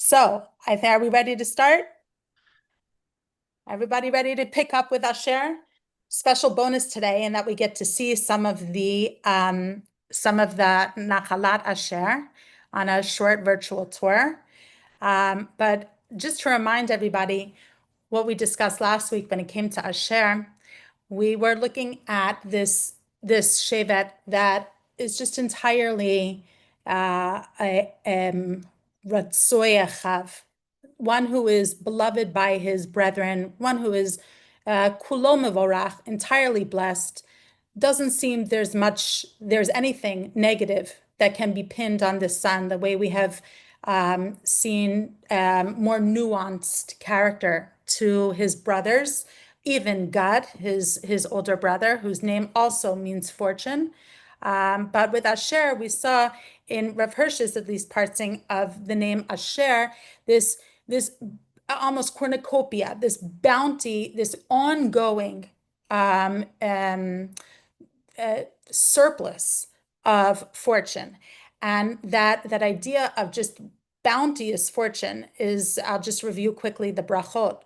So I think, are we ready to start? Everybody ready to pick up with Asher? Special bonus today in that we get to see some of the Nachalat Asher on a short virtual tour. But just to remind everybody what we discussed last week when it came to Asher, we were looking at this shevet that is just entirely a Ratzoy Echav, one who is beloved by his brethren, one who is kulo mevorach, entirely blessed. Doesn't seem there's anything negative that can be pinned on this son, the way we have seen more nuanced character to his brothers, even Gad, his older brother, whose name also means fortune. But with Asher, we saw in Rav Hirsch's, at least parsing of the name Asher, this almost cornucopia, this bounty, this ongoing surplus of fortune. And that idea of just bounteous fortune is, I'll just review quickly the brachot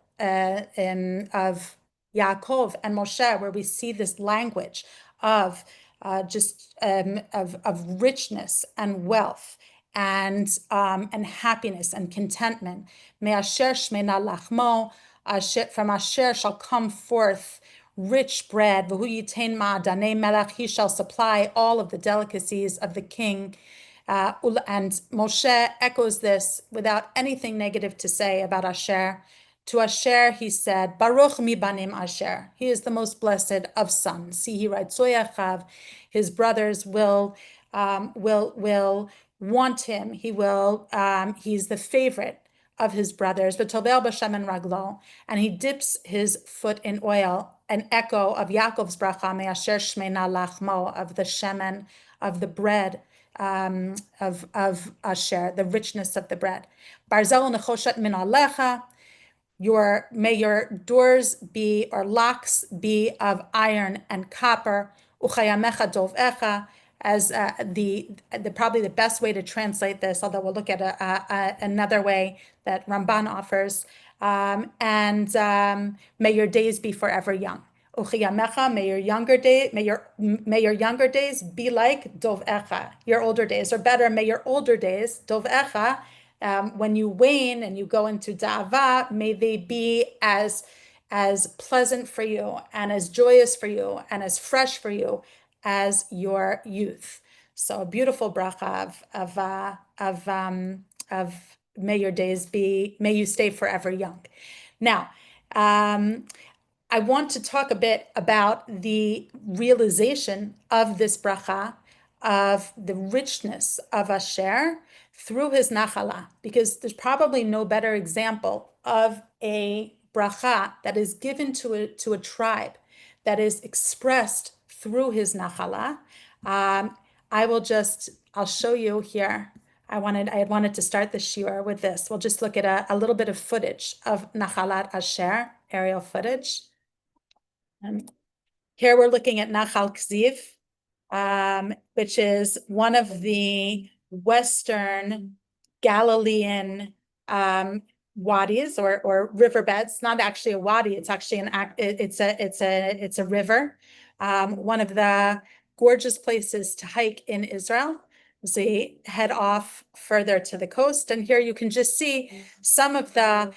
of Yaakov and Moshe, where we see this language of of richness and wealth and happiness and contentment. Me'asher shmena lachmo, from Asher shall come forth rich bread. V'hu yitain ma'adanei melech, he shall supply all of the delicacies of the king. And Moshe echoes this without anything negative to say about Asher. To Asher, he said, Baruch mi banim Asher. He is the most blessed of sons. See, he writes, Soyachav, his brothers will want him. He's the favorite of his brothers. V'tobel b'shemen raglo, and he dips his foot in oil. An echo of Yaakov's bracha, me'asher shmeina lachmo, of the shemen, of the bread of Asher, the richness of the bread. Barzel nechoshet min alecha. May your doors be, or locks be, of iron and copper. Uchayamecha dovecha, as probably the best way to translate this, although we'll look at another way that Ramban offers. May your days be forever young. Uchayamecha, may your younger days be like dovecha, your older days, or better, may your older days, dovecha, when you wane and you go into da'ava, may they be as pleasant for you and as joyous for you and as fresh for you as your youth. So a beautiful bracha of may your days be, may you stay forever young. Now, I want to talk a bit about the realization of this bracha, of the richness of Asher through his nachala, because there's probably no better example of a bracha that is given to a tribe, that is expressed through his nachala. I'll show you here. I wanted to start the shiur with this. We'll just look at a little bit of footage of Nachalat Asher, aerial footage. Here we're looking at Nachal Kziv, which is one of the Western Galilean wadis or riverbeds. Not actually a wadi; it's actually it's a river. One of the gorgeous places to hike in Israel. As we head off further to the coast, and here you can just see some of the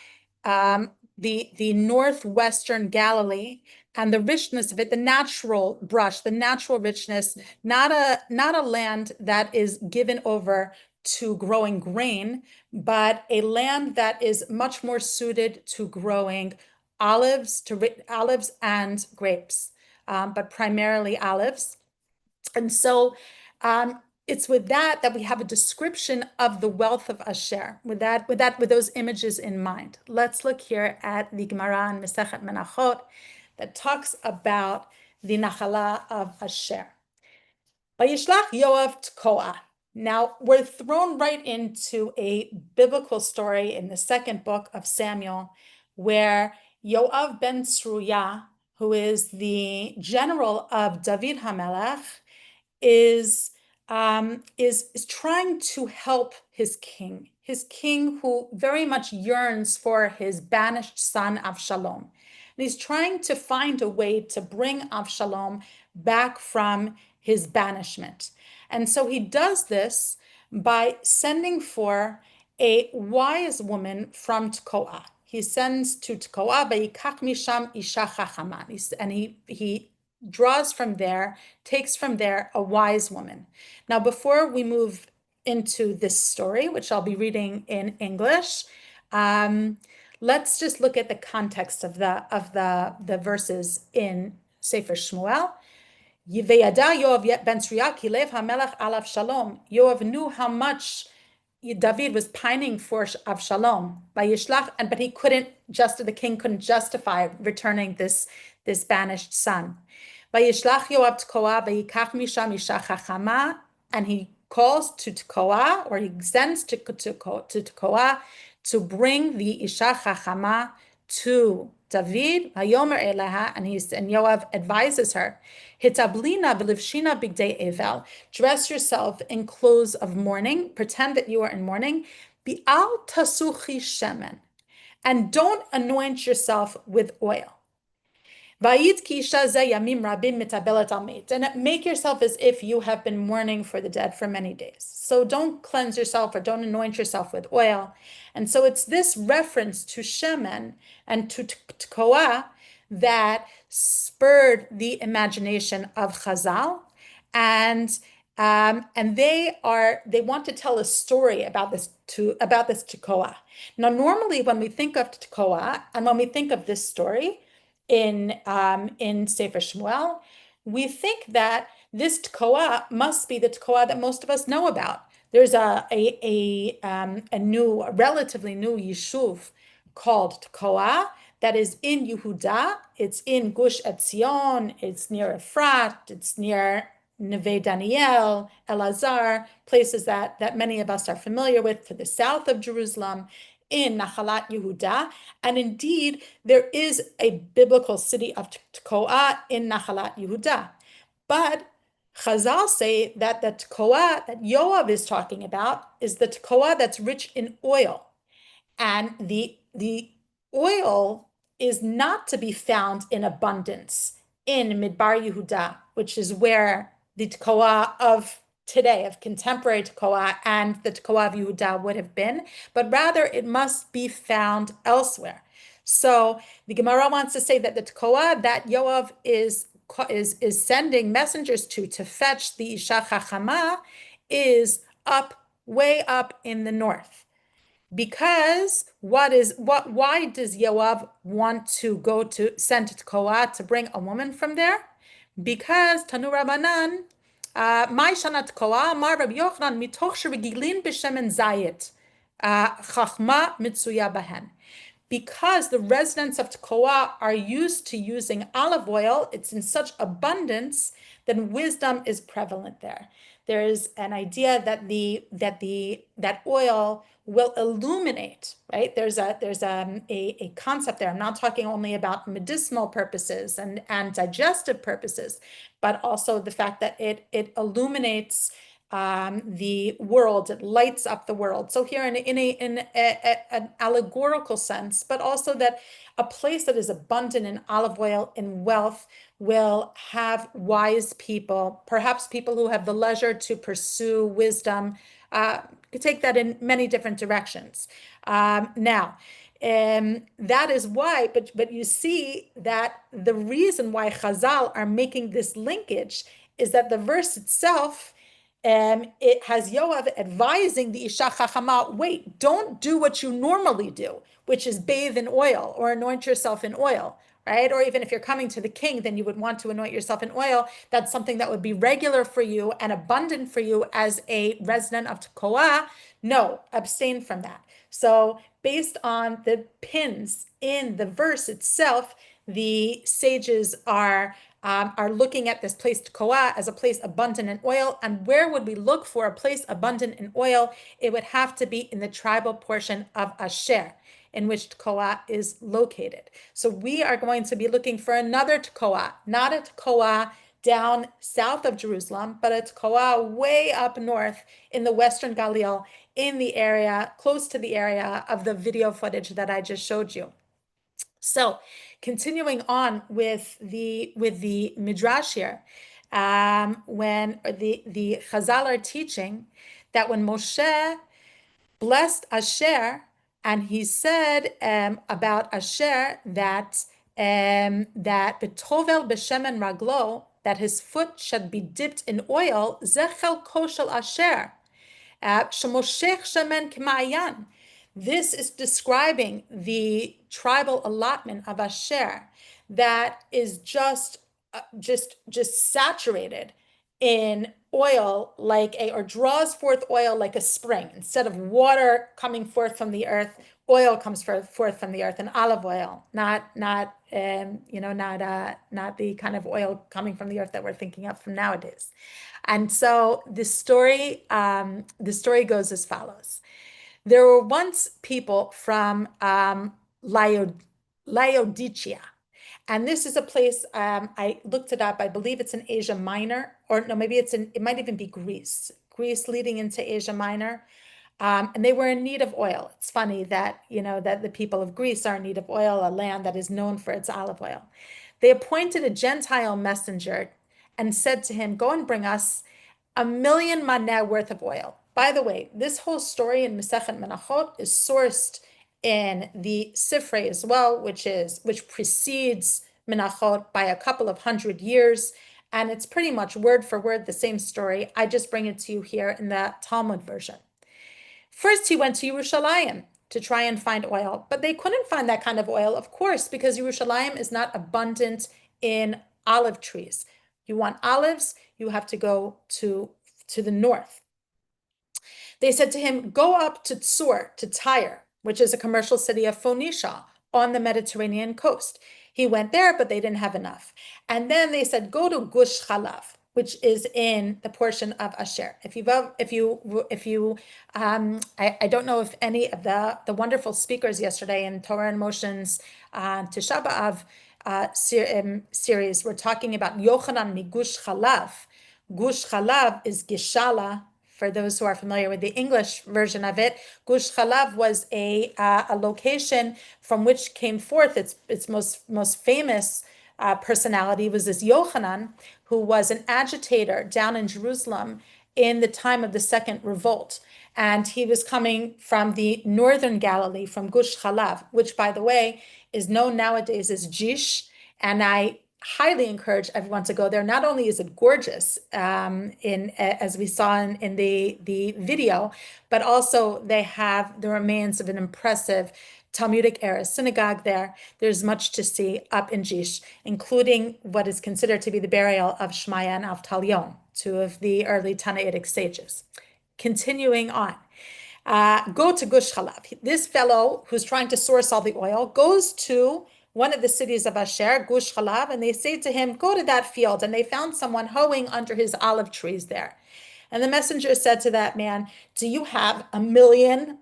northwestern Galilee and the richness of it, the natural brush, the natural richness, not a land that is given over to growing grain, but a land that is much more suited to growing olives and grapes, but primarily olives. And so it's with that we have a description of the wealth of Asher, with those images in mind. Let's look here at the Gemara in Masechet Menachot that talks about the Nachala of Asher. Vayishlach Yoav Tkoa. Now we're thrown right into a biblical story in the second book of Samuel, where Yoav ben Tzruya, who is the general of David HaMelech, is is trying to help his king who very much yearns for his banished son Avshalom. And he's trying to find a way to bring Avshalom back from his banishment. And so he does this by sending for a wise woman from Tekoa. He sends to Tekoa, Vayikach misham isha chachama, and he draws from there, takes from there a wise woman. Now, before we move into this story, which I'll be reading in English, let's just look at the context of the verses in Sefer Shmuel. Vayada Yoav ben Tzruya ki lev hamelech alav shalom. Yoav knew how much David was pining for Avshalom by Yishlach, but he couldn't the king couldn't justify returning this banished son. By Yishlach Yoav Tekoa vayikach misham isha chachama, and he calls to Tekoa, or he sends to Tekoa to bring the isha chachama to David. Hayomer eleha, and Yoav advises her, Hitablina v'livshina bigdei evel. Dress yourself in clothes of mourning. Pretend that you are in mourning. Bi'al tasuchi shemen, and don't anoint yourself with oil. And make yourself as if you have been mourning for the dead for many days. So don't cleanse yourself or don't anoint yourself with oil. And so it's this reference to Shemen and to Tekoa that spurred the imagination of Chazal, and they want to tell a story about this Tekoa. Now, normally when we think of Tekoa and when we think of this story in Sefer Shmuel, we think that this Tekoa must be the Tekoa that most of us know about. There's a relatively new yishuv called Tekoa that is in Yehuda. It's in Gush Etzion. It's near Efrat. It's near Neve Daniel, Elazar, places that many of us are familiar with to the south of Jerusalem, in Nachalat Yehuda. And indeed, there is a biblical city of Tekoa in Nachalat Yehuda. But Chazal say that the Tekoa that Yoav is talking about is the Tekoa that's rich in oil. And the oil is not to be found in abundance in Midbar Yehuda, which is where the Tekoa of today, of contemporary Tekoa and the Tekoa of Yehuda would have been, but rather it must be found elsewhere. So the Gemara wants to say that the Tekoa that Yoav is sending messengers to fetch the Isha Chachama is way up in the north. Because why does Yoav want to send to Tekoa to bring a woman from there? Because Tanu Rabbanan, Mai Shana Tekoa, Amar Rabbi Yochanan, mitoch sheregilin b'shemen zayit, chachma mitzuya bahen. Because the residents of Tekoa are used to using olive oil, it's in such abundance, then wisdom is prevalent there. There is an idea that that oil will illuminate, right? There's a concept there. I'm not talking only about medicinal purposes and digestive purposes, but also the fact that it illuminates the world, it lights up the world. So here in an allegorical sense, but also that a place that is abundant in olive oil, in wealth, will have wise people, perhaps people who have the leisure to pursue wisdom. You take that in many different directions. That is why, but you see that the reason why Chazal are making this linkage is that the verse itself, it has Yoav advising the Isha Chachama, wait, don't do what you normally do, which is bathe in oil or anoint yourself in oil, right? Or even if you're coming to the king, then you would want to anoint yourself in oil. That's something that would be regular for you and abundant for you as a resident of Tekoa. No, abstain from that. So based on the pins in the verse itself, the sages are looking at this place Tekoa as a place abundant in oil. And where would we look for a place abundant in oil? It would have to be in the tribal portion of Asher, in which Tekoa is located. So we are going to be looking for another Tekoa, not a Tekoa down south of Jerusalem, but it's Tekoa way up north in the Western Galilee, in the area, close to the area of the video footage that I just showed you. So continuing on with the Midrash here, when the Chazal are teaching that when Moshe blessed Asher, and he said about Asher that that betovel b'shemen raglo, that his foot should be dipped in oil, zechel koshel Asher, shemoshech shemen k'ma'ayan. This is describing the tribal allotment of Asher that is just saturated in oil or draws forth oil like a spring. Instead of water coming forth from the earth, oil comes forth from the earth, and olive oil, not the kind of oil coming from the earth that we're thinking of from nowadays. And so the story goes as follows. There were once people from Laodicea, and this is a place, I looked it up. I believe it's in Asia Minor, or no, maybe it might even be Greece leading into Asia Minor. And they were in need of oil. It's funny that, that the people of Greece are in need of oil, a land that is known for its olive oil. They appointed a Gentile messenger and said to him, go and bring us 1,000,000 maneh worth of oil. By the way, this whole story in Masechet Menachot is sourced in the Sifrei as well, which precedes Menachot by a couple of hundred years. And it's pretty much word for word the same story. I just bring it to you here in the Talmud version. First, he went to Yerushalayim to try and find oil, but they couldn't find that kind of oil, of course, because Yerushalayim is not abundant in olive trees. You want olives, you have to go to the north. They said to him, go up to Tsur, to Tyre, which is a commercial city of Phoenicia on the Mediterranean coast. He went there, but they didn't have enough. And then they said, go to Gush Chalav, which is in the portion of Asher. I don't know if any of the wonderful speakers yesterday in Torah in Motion's Tisha B'Av series were talking about Yochanan Migush Chalav. Gush Chalav is Gishala. For those who are familiar with the English version of it, Gush Chalav was a location from which came forth its most famous personality was this Yochanan, who was an agitator down in Jerusalem in the time of the Second Revolt. And he was coming from the northern Galilee, from Gush Chalav, which, by the way, is known nowadays as Jish. And I highly encourage everyone to go there. Not only is it gorgeous, as we saw in the video, but also they have the remains of an impressive Talmudic era synagogue there. There's much to see up in Jish, including what is considered to be the burial of Shmaya and Avtalion, two of the early Tannaitic sages. Continuing on. Go to Gush Chalav. This fellow who's trying to source all the oil goes to one of the cities of Asher, Gush Chalav, and they say to him, go to that field. And they found someone hoeing under his olive trees there. And the messenger said to that man, do you have 1,000,000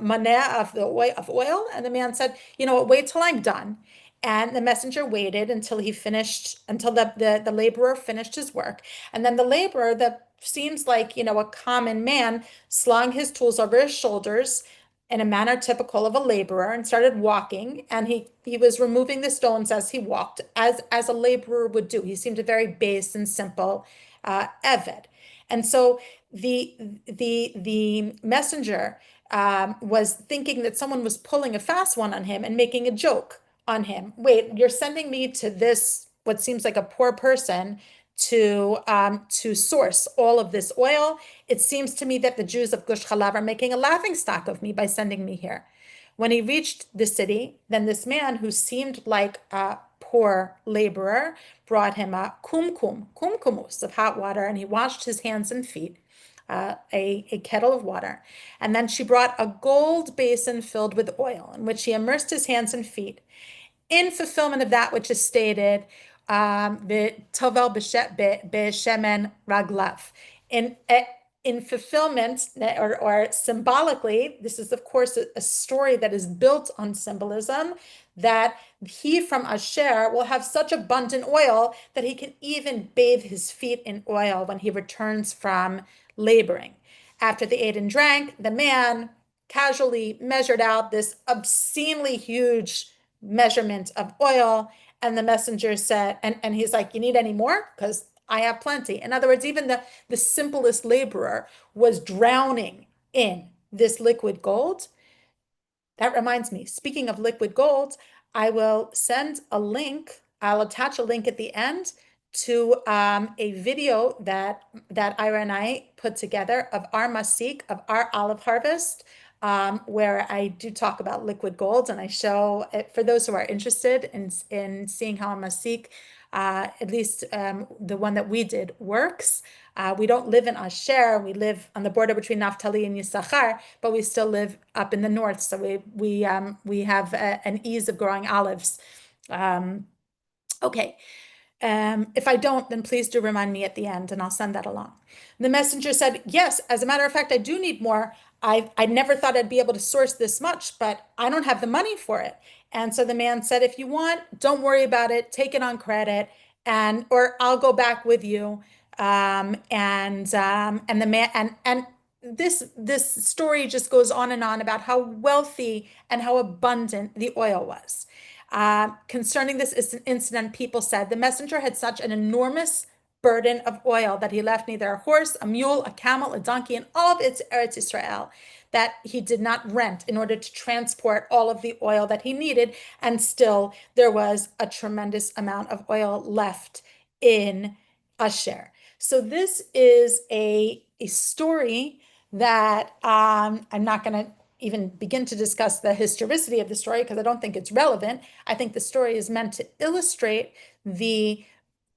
maneh of oil? And the man said, wait till I'm done. And the messenger waited until the laborer finished his work. And then the laborer, that seems like, a common man, slung his tools over his shoulders in a manner typical of a laborer and started walking. And he was removing the stones as he walked, as a laborer would do. He seemed a very base and simple Eved. And so the messenger was thinking that someone was pulling a fast one on him and making a joke on him. Wait, you're sending me to this, what seems like a poor person, to source all of this oil? It seems to me that the Jews of Gush Chalav are making a laughingstock of me by sending me here. When he reached the city, then this man, who seemed like a poor laborer, brought him a kumkumus of hot water, and he washed his hands and feet, a kettle of water. And then she brought a gold basin filled with oil, in which he immersed his hands and feet, in fulfillment of that which is stated, the tovel b'shemen raglav. In fulfillment, or symbolically, this is of course a story that is built on symbolism. that he from Asher will have such abundant oil that he can even bathe his feet in oil when he returns from laboring. After they ate and drank, the man casually measured out this obscenely huge measurement of oil. And the messenger said, and he's like, you need any more? Because I have plenty. In other words, even the simplest laborer was drowning in this liquid gold. That reminds me, speaking of liquid gold, I will send a link. I'll attach a link at the end to a video that Ira and I put together of our masik, of our olive harvest, where I do talk about liquid gold, and I show it for those who are interested in seeing how a masik, at least the one that we did, works. We don't live in Asher. We live on the border between Naphtali and Yisachar, but we still live up in the north. So we have an ease of growing olives. Okay. If I don't, then please do remind me at the end and I'll send that along. The messenger said, yes, as a matter of fact, I do need more. I never thought I'd be able to source this much, but I don't have the money for it. And so the man said, if you want, don't worry about it. Take it on credit or I'll go back with you. And the man, and this story just goes on and on about how wealthy and how abundant the oil was. Concerning this incident, people said the messenger had such an enormous burden of oil that he left neither a horse, a mule, a camel, a donkey, and all of its Eretz Israel that he did not rent in order to transport all of the oil that he needed. And still, there was a tremendous amount of oil left in Asher. So this is a story that I'm not going to even begin to discuss the historicity of the story because I don't think it's relevant. I think the story is meant to illustrate the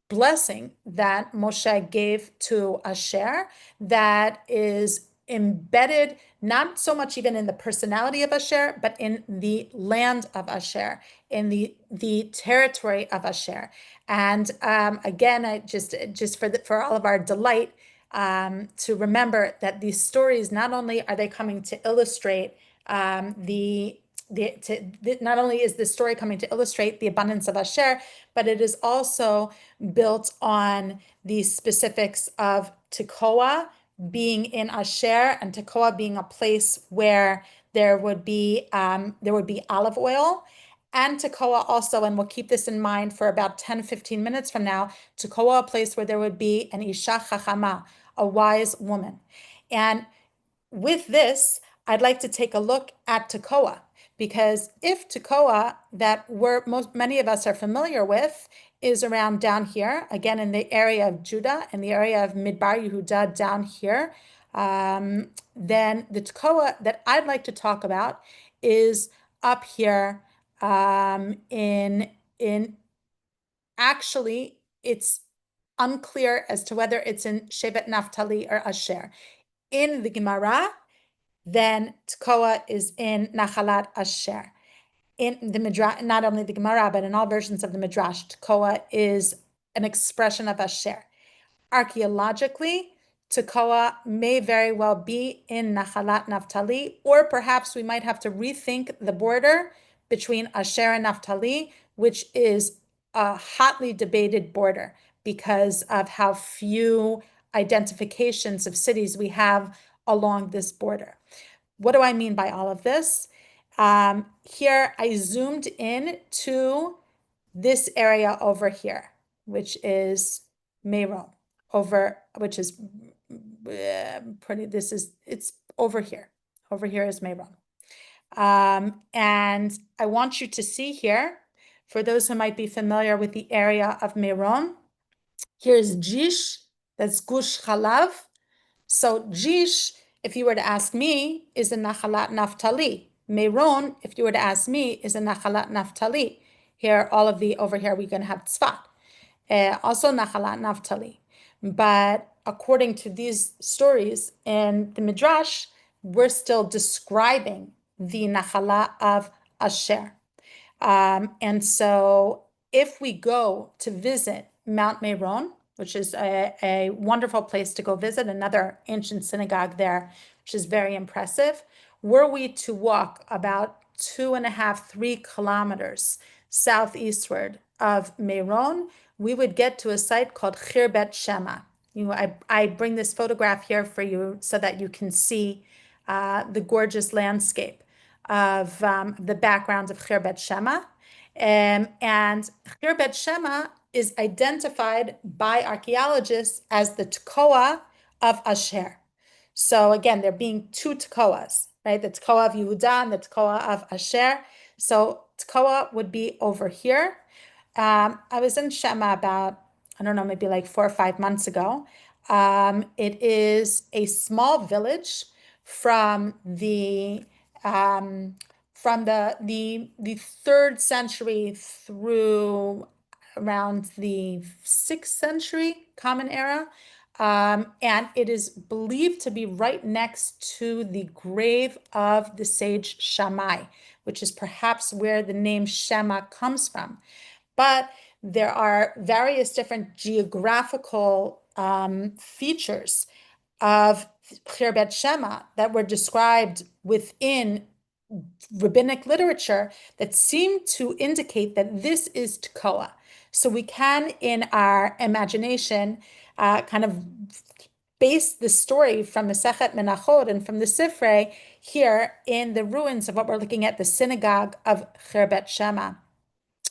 blessing that Moshe gave to Asher that is embedded not so much even in the personality of Asher, but in the land of Asher, in the territory of Asher. And again, I just for all of our delight, to remember that these stories, not only are they coming to illustrate not only is this story coming to illustrate the abundance of Asher, but it is also built on the specifics of Tekoa being in Asher and Tekoa being a place where there would be olive oil. And Tekoa also, and we'll keep this in mind for about 10-15 minutes from now, Tekoa, a place where there would be an Isha Chachama, a wise woman. And with this, I'd like to take a look at Tekoa, because if Tekoa, that many of us are familiar with, is around down here, again in the area of Judah and the area of Midbar Yehuda down here, then the Tekoa that I'd like to talk about is up here in actually it's unclear as to whether it's in Shevet Naphtali or Asher. In the Gemara, then Tekoa is in Nachalat Asher. In the Midrash, not only the Gemara, but in all versions of the Midrash, Tekoa is an expression of Asher. Archaeologically, Tekoa may very well be in Nachalat Naphtali, or perhaps we might have to rethink the border between Asher and Naphtali, which is a hotly debated border because of how few identifications of cities we have along this border. What do I mean by all of this? Here I zoomed in to this area over here, which is Meron, which is it's over here. Over here is Meron. And I want you to see here, for those who might be familiar with the area of Meron, here's Jish, that's Gush Chalav. So Jish, if you were to ask me, is in Nachalat Naphtali. Meron, if you were to ask me, is in Nachalat Naphtali. Here, over here, we're going to have Tzfat. Also Nachalat Naphtali. But according to these stories in the Midrash, we're still describing the Nachala of Asher. And so if we go to visit Mount Meron, which is a wonderful place to go visit, another ancient synagogue there, which is very impressive, were we to walk about 2.5, 3 kilometers southeastward of Meron, we would get to a site called Khirbet Shema. I bring this photograph here for you so that you can see the gorgeous landscape of the background of Khirbet Shema. And Khirbet Shema is identified by archaeologists as the Tekoa of Asher. So again, there being two Tekoas, right? The Tekoa of Yehuda and the Tekoa of Asher. So Tekoa would be over here. I was in Shema about, I don't know, maybe like 4 or 5 months ago. It is a small village from the um, the 3rd century through around the 6th century Common Era. And it is believed to be right next to the grave of the sage Shammai, which is perhaps where the name Shema comes from. But there are various different geographical features of Khirbet Shema that were described within rabbinic literature that seem to indicate that this is Tekoa. So we can, in our imagination, kind of base the story from Masechet Menachot and from the Sifrei here in the ruins of what we're looking at, the synagogue of Khirbet Shema,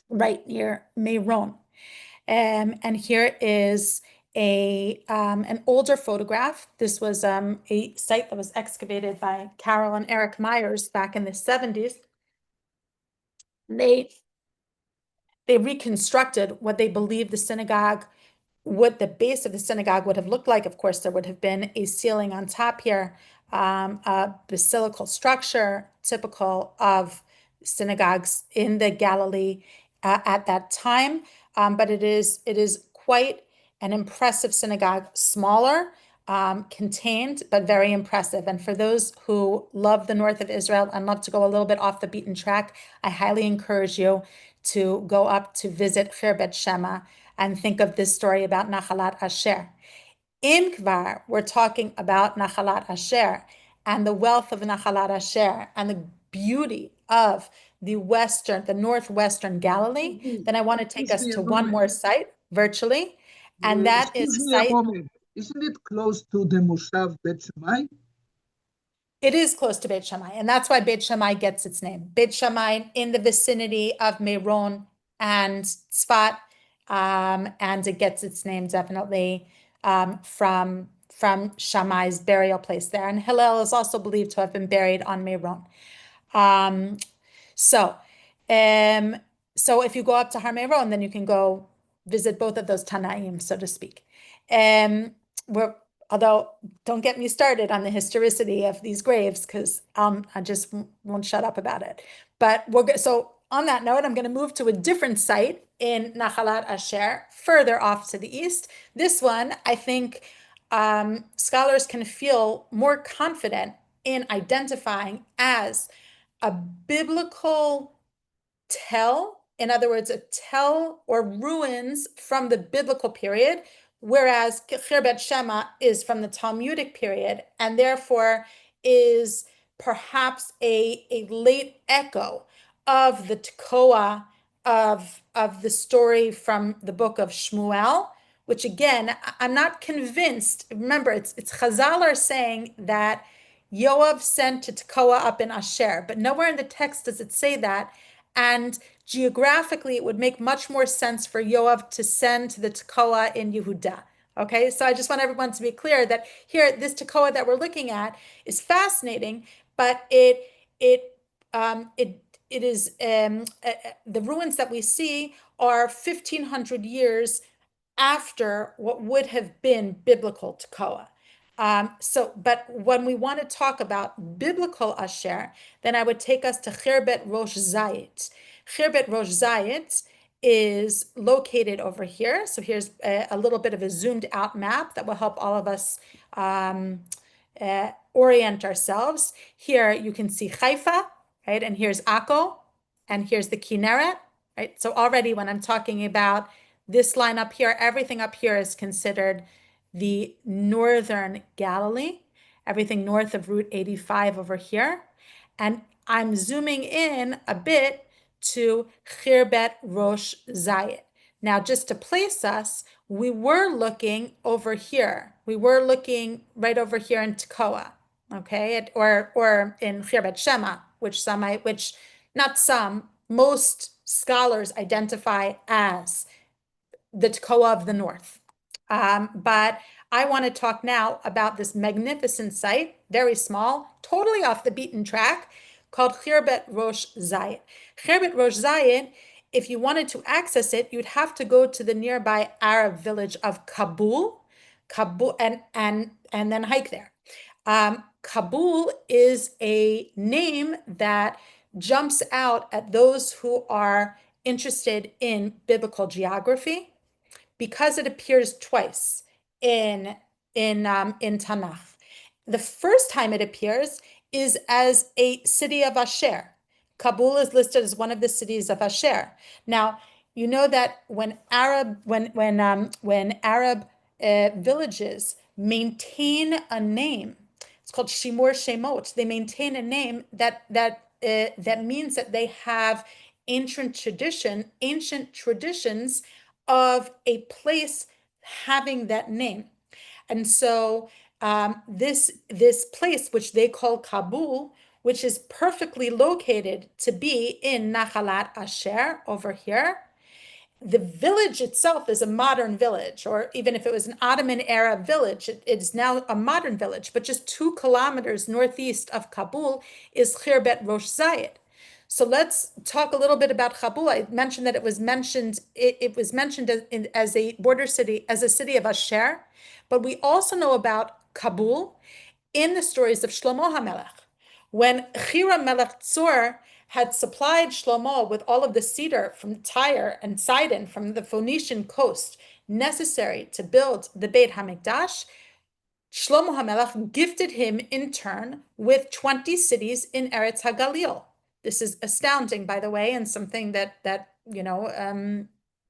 right near Meron. And here is an older photograph. This was a site that was excavated by Carol and Eric Myers back in the 70s. They reconstructed what they believed the synagogue, what the base of the synagogue would have looked like. Of course, there would have been a ceiling on top here, a basilical structure typical of synagogues in the Galilee at that time. But it is quite an impressive synagogue, smaller, contained, but very impressive. And for those who love the north of Israel and love to go a little bit off the beaten track, I highly encourage you to go up to visit Khirbet Shema and think of this story about Nachalat Asher. In Kvar, we're talking about Nachalat Asher and the wealth of Nachalat Asher and the beauty of the northwestern Galilee. Then I want to take us to one more site virtually, and that is Excuse a me a site. moment. Isn't it close to the Moshav Bet Shammai? It is close to Beit Shammai, and that's why Beit Shammai gets its name. Beit Shammai in the vicinity of Meron and Tzfat, and it gets its name definitely from Shammai's burial place there. And Hillel is also believed to have been buried on Meron. Um, so, um, so if you go up to Har Meron, then you can go visit both of those Tanaim, so to speak. We're Although don't get me started on the historicity of these graves because I just won't shut up about it. But so on that note, I'm going to move to a different site in Nachalat Asher, further off to the east. This one, I think scholars can feel more confident in identifying as a biblical tell, in other words, a tell or ruins from the biblical period, whereas Khirbet Shema is from the Talmudic period and therefore is perhaps a late echo of the Tekoa of the story from the book of Shmuel, which again, I'm not convinced. Remember, it's Chazal are saying that Yoav sent to Tekoa up in Asher, but nowhere in the text does it say that. And geographically, it would make much more sense for Yoav to send to the Tekoa in Yehuda. Okay, so I just want everyone to be clear that here, this Tekoa that we're looking at is fascinating, but it is the ruins that we see are 1,500 years after what would have been biblical Tekoa. But when we want to talk about biblical Asher, then I would take us to Khirbet Rosh Zayit. Khirbet Rosh Zayit is located over here. So here's a little bit of a zoomed out map that will help all of us orient ourselves. Here you can see Haifa, right? And here's Akko, and here's the Kinneret, right? So already when I'm talking about this line up here, everything up here is considered the northern Galilee, everything north of Route 85 over here. And I'm zooming in a bit to Khirbet Rosh Zayit. Now, just to place us, we were looking over here. We were looking right over here in Tekoa, okay, or in Khirbet Shema, which not some, most scholars identify as the Tekoa of the North. But I want to talk now about this magnificent site, very small, totally off the beaten track, called Khirbet Rosh Zayit. Khirbet Rosh Zayit, if you wanted to access it, you'd have to go to the nearby Arab village of Kabul, and then hike there. Kabul is a name that jumps out at those who are interested in biblical geography because it appears twice in in Tanakh. The first time it appears is as a city of Asher. Kabul is listed as one of the cities of Asher. Now, you know that when Arab villages maintain a name, it's called Shimur Shemot. They maintain a name that means that they have ancient traditions of a place having that name. And so this place, which they call Kabul, which is perfectly located to be in Nahalat Asher over here, the village itself is a modern village, or even if it was an Ottoman era village, it's now a modern village. But just 2 kilometers northeast of Kabul is Khirbet Rosh Zayit. So let's talk a little bit about Kabul. I mentioned that it was mentioned as a border city, as a city of Asher, but we also know about Kabul in the stories of Shlomo HaMelech. When Hiram Melech Tzur had supplied Shlomo with all of the cedar from Tyre and Sidon from the Phoenician coast necessary to build the Beit HaMikdash, Shlomo HaMelech gifted him in turn with 20 cities in Eretz HaGalil. This is astounding, by the way, and something that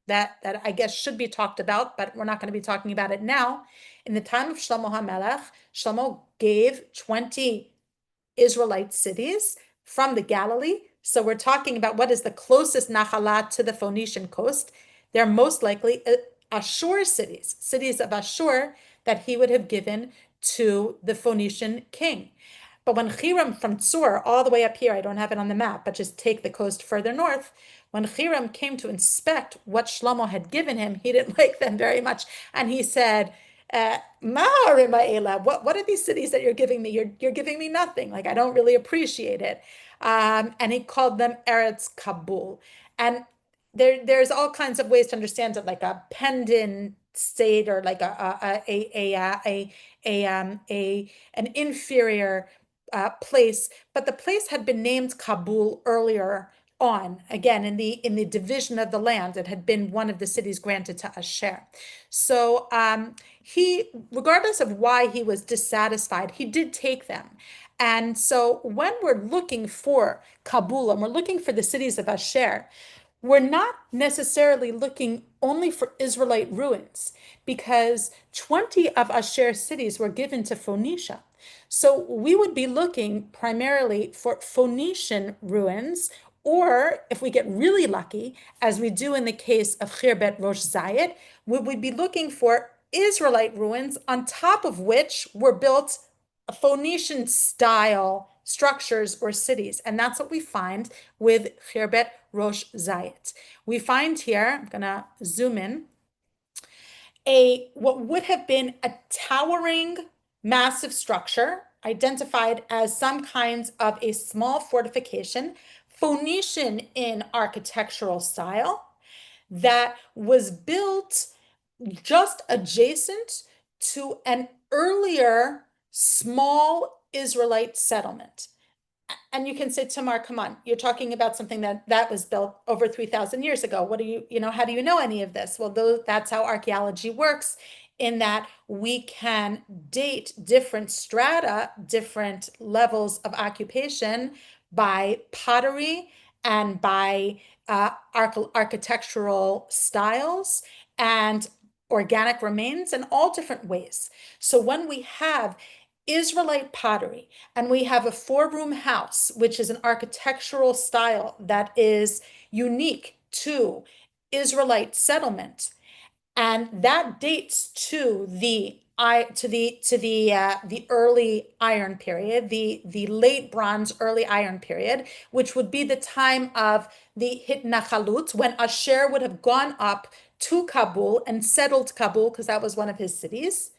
I guess should be talked about, but we're not going to be talking about it now. In the time of Shlomo HaMelech, Shlomo gave 20 Israelite cities from the Galilee. So we're talking about what is the closest Nahalat to the Phoenician coast. They're most likely Ashur cities of Ashur that he would have given to the Phoenician king. But when Hiram from Tzur, all the way up here, I don't have it on the map, but just take the coast further north, when Hiram came to inspect what Shlomo had given him, he didn't like them very much. And he said, what are these cities that you're giving me? You're giving me nothing. Like, I don't really appreciate it. And he called them Eretz Kabul. And there's all kinds of ways to understand it, like a pendant state, or like an inferior place. But the place had been named Kabul earlier on, again in the division of the land. It had been one of the cities granted to Asher. So he, regardless of why he was dissatisfied, he did take them. And so when we're looking for Kabul and we're looking for the cities of Asher, we're not necessarily looking only for Israelite ruins, because 20 of Asher's cities were given to Phoenicia. So we would be looking primarily for Phoenician ruins, or if we get really lucky, as we do in the case of Khirbet Rosh Zayit, we would be looking for Israelite ruins on top of which were built Phoenician style structures or cities. And that's what we find with Khirbet Rosh Zayit. We find here, I'm going to zoom in, what would have been a towering, massive structure identified as some kinds of a small fortification, Phoenician in architectural style, that was built just adjacent to an earlier small Israelite settlement. And you can say, Tamar, come on, you're talking about something that was built over 3,000 years ago. What do how do you know any of this? Well, that's how archaeology works, in that we can date different strata, different levels of occupation by pottery and by architectural styles and organic remains in all different ways. So when we have Israelite pottery, and we have a four-room house, which is an architectural style that is unique to Israelite settlement, and that dates to the early Iron period, the late Bronze, early Iron period, which would be the time of the Hitnachalut, when Asher would have gone up to Kabul and settled Kabul because that was one of his cities.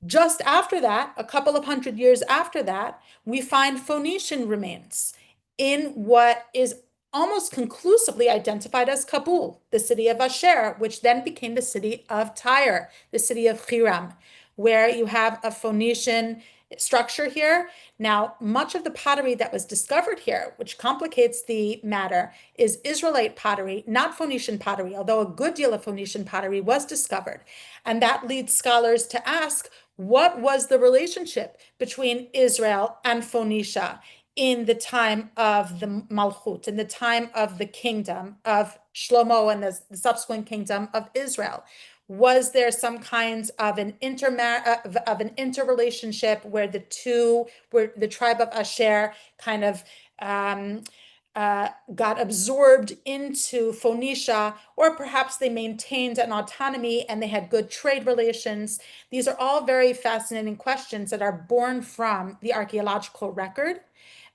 Just after that, a couple of hundred years after that, we find Phoenician remains in what is almost conclusively identified as Kabul, the city of Asher, which then became the city of Tyre, the city of Hiram, where you have a Phoenician structure here. Now, much of the pottery that was discovered here, which complicates the matter, is Israelite pottery, not Phoenician pottery, although a good deal of Phoenician pottery was discovered. And that leads scholars to ask, what was the relationship between Israel and Phoenicia in the time of the Malchut, in the time of the kingdom of Shlomo and the subsequent kingdom of Israel? Was there some kinds of an interrelationship where the tribe of Asher kind of got absorbed into Phoenicia, or perhaps they maintained an autonomy and they had good trade relations? These are all very fascinating questions that are born from the archaeological record.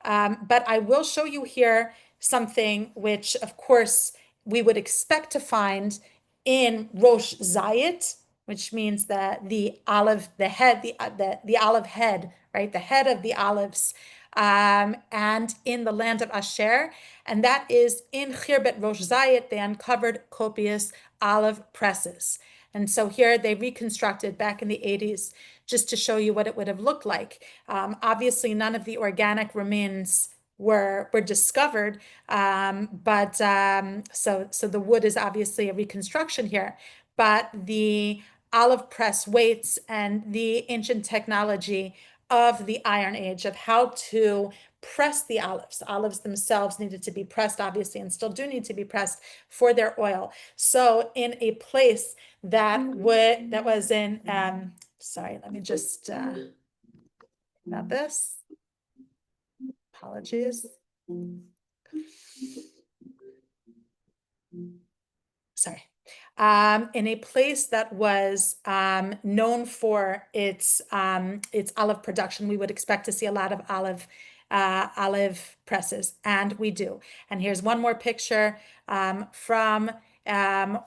But I will show you here something which, of course, we would expect to find in Rosh Zayit, which means the olive, the head, the olive head, right? The head of the olives, and in the land of Asher. And that is in Khirbet Rosh Zayit, they uncovered copious olive presses. And so here they reconstructed back in the 80s just to show you what it would have looked like. Obviously, none of the organic remains were discovered, but so the wood is obviously a reconstruction here, but the olive press weights and the ancient technology of the Iron Age, of how to press the olives. Olives themselves needed to be pressed, obviously, and still do need to be pressed for their oil. So in a place that was in, sorry, let me just, not this. Apologies. Sorry. In a place that was known for its olive production, we would expect to see a lot of olive presses, and we do. And here's one more picture from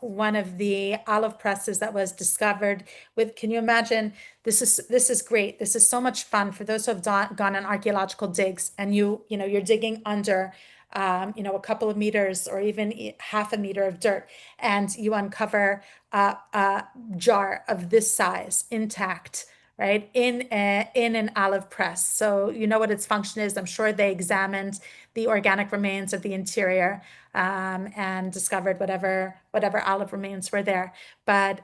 one of the olive presses that was discovered with, can you imagine? This is great. This is so much fun for those who have gone on archaeological digs, and you're digging under a couple of meters or even half a meter of dirt, and you uncover a jar of this size intact, right, in an olive press. So you know what its function is. I'm sure they examined the organic remains of the interior and discovered whatever olive remains were there. But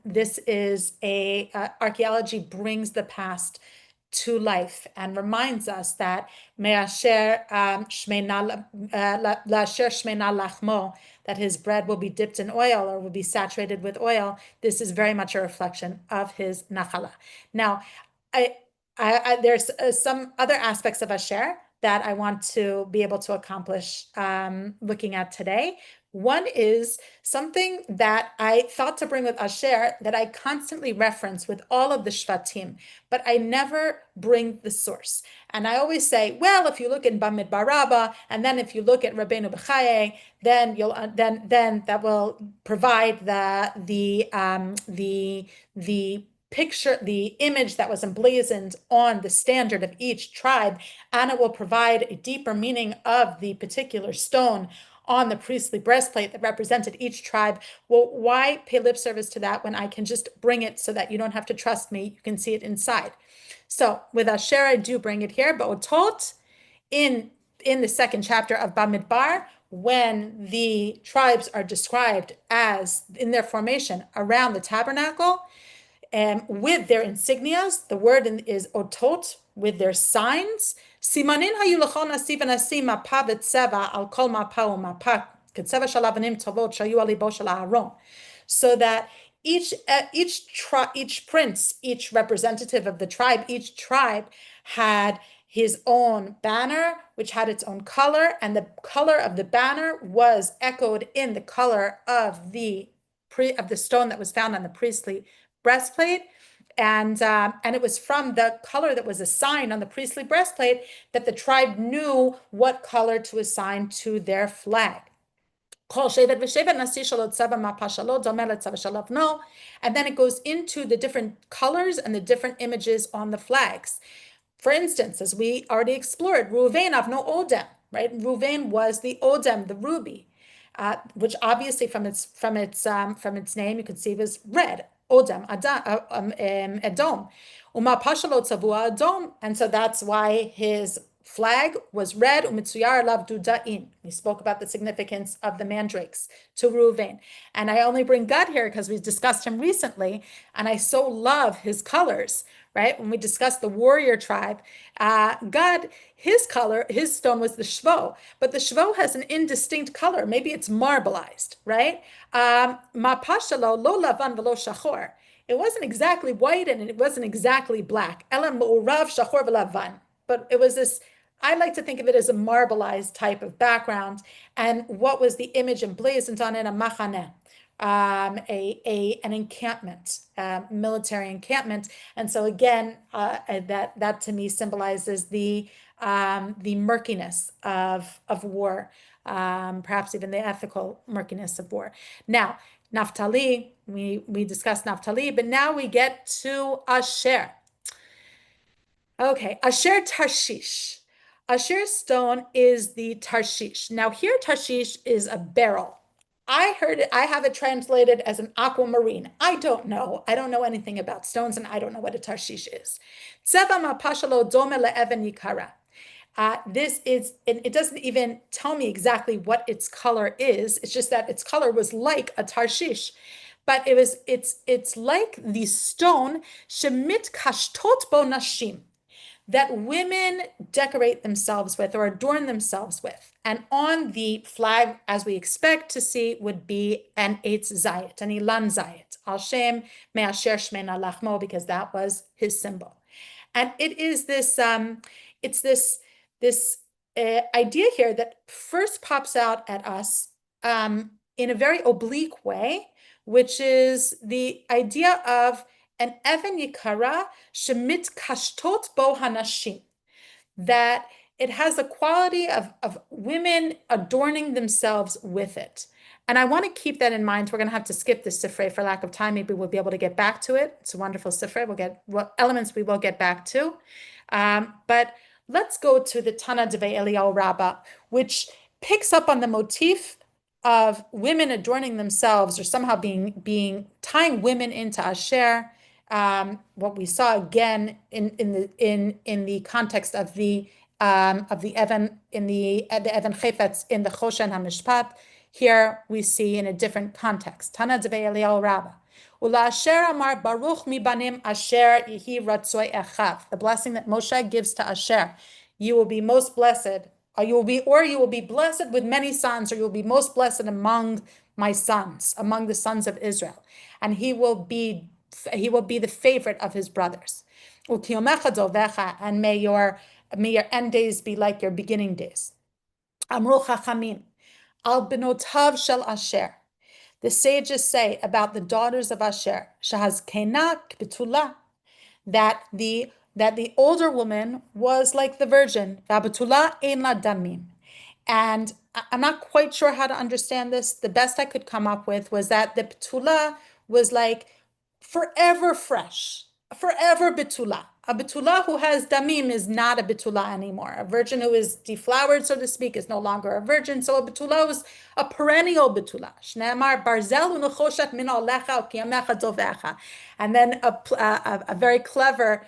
this is archaeology brings the past to life and reminds us that that his bread will be dipped in oil or will be saturated with oil. This is very much a reflection of his nachala. Now, there's some other aspects of Asher that I want to be able to accomplish looking at today. One is something that I thought to bring with Asher that I constantly reference with all of the Shvatim, but I never bring the source. And I always say, well, if you look in Bamidbar Rabbah, and then if you look at Rabbeinu Bechaye, then you'll then that will provide the picture, the image that was emblazoned on the standard of each tribe, and it will provide a deeper meaning of the particular stone on the priestly breastplate that represented each tribe. Well, why pay lip service to that when I can just bring it so that you don't have to trust me? You can see it inside. So with Asher, I do bring it here, but Otot, in the second chapter of Bamidbar, when the tribes are described as in their formation around the tabernacle, with their insignias, the word is otot, with their signs. Simanin hayu lachon asiv anasim mapa v'tzeva al kol mapa u'mapa k'tzeva shalavanim tovot shayu alibo shel Aaron. So that each prince, each representative of the tribe, each tribe had his own banner, which had its own color, and the color of the banner was echoed in the color of the stone that was found on the priestly breastplate. And it was from the color that was assigned on the priestly breastplate that the tribe knew what color to assign to their flag. And then it goes into the different colors and the different images on the flags. For instance, as we already explored, Ruvain avno odem, right? Ruvain was the odem, the ruby, which obviously from its name you could see was red. Odem, Edom. Uma pashalo tzavua Edom, and so that's why his flag was red. Umitzuyar lav dudaim. We spoke about the significance of the mandrakes to Reuven, and I only bring Gad here because we discussed him recently, and I so love his colors. Right? When we discussed the warrior tribe, Gad, his color, his stone was the shvo, but the shvo has an indistinct color. Maybe it's marbleized, right? Ma pashalo lo lavan velo shachor. It wasn't exactly white and it wasn't exactly black. Elam mu'urav shachor v'lavan. But it was this, I like to think of it as a marbleized type of background. And what was the image emblazoned on it? A machaneh. An encampment, military encampment, and so again, that to me symbolizes the murkiness of war, perhaps even the ethical murkiness of war. Now, Naphtali, we discussed Naphtali, but now we get to Asher. Okay, Asher Tarshish. Asher's stone is the Tarshish. Now here, Tarshish is a beryl. I have it translated as an aquamarine. I don't know. I don't know anything about stones, and I don't know what a Tarshish is. This is, and it doesn't even tell me exactly what its color is. It's just that its color was like a Tarshish. But it's like the stone, shemit kashtot bo nashim, that women decorate themselves with or adorn themselves with. And on the flag, as we expect to see, would be an Eitz Zayit, an Ilan Zayit, Al Shem Me'asher Shmena Lachmo, because that was his symbol. And it is this, this idea here that first pops out at us in a very oblique way, which is the idea of an Even Yikara Shemit Kashtot Bo Hanashim, that it has the quality of women adorning themselves with it. And I want to keep that in mind. We're going to have to skip this sifrei for lack of time. Maybe we'll be able to get back to it. It's a wonderful sifrei. We'll get what elements we will get back to. But let's go to the Tana Devei Eliyahu Rabbah, which picks up on the motif of women adorning themselves or somehow being tying women into Asher. What we saw again in the context of the Evan in the Evan Chayfetz in the Choshen HaMishpat. Here we see in a different context. Tana Devei Eliyahu Rabbah. Ula Asher Amar Baruch Mibanim Asher Yehi Ratzoi Echav. The blessing that Moshe gives to Asher. You will be most blessed, or you will be blessed with many sons, or you will be most blessed among my sons, among the sons of Israel. And he will be the favorite of his brothers. And may your end days be like your beginning days. Amru Chachamim, al benotav shel Asher. The sages say about the daughters of Asher, shahazkena k'betula, that the older woman was like the virgin, v'abetula ein la damim. And I'm not quite sure how to understand this. The best I could come up with was that the betula was like forever fresh, forever betula. A betula who has damim is not a betula anymore. A virgin who is deflowered, so to speak, is no longer a virgin. So a betula was a perennial betula. Shneamar barzel unechoshat min olecha u'kiyamecha dovecha. And then a very clever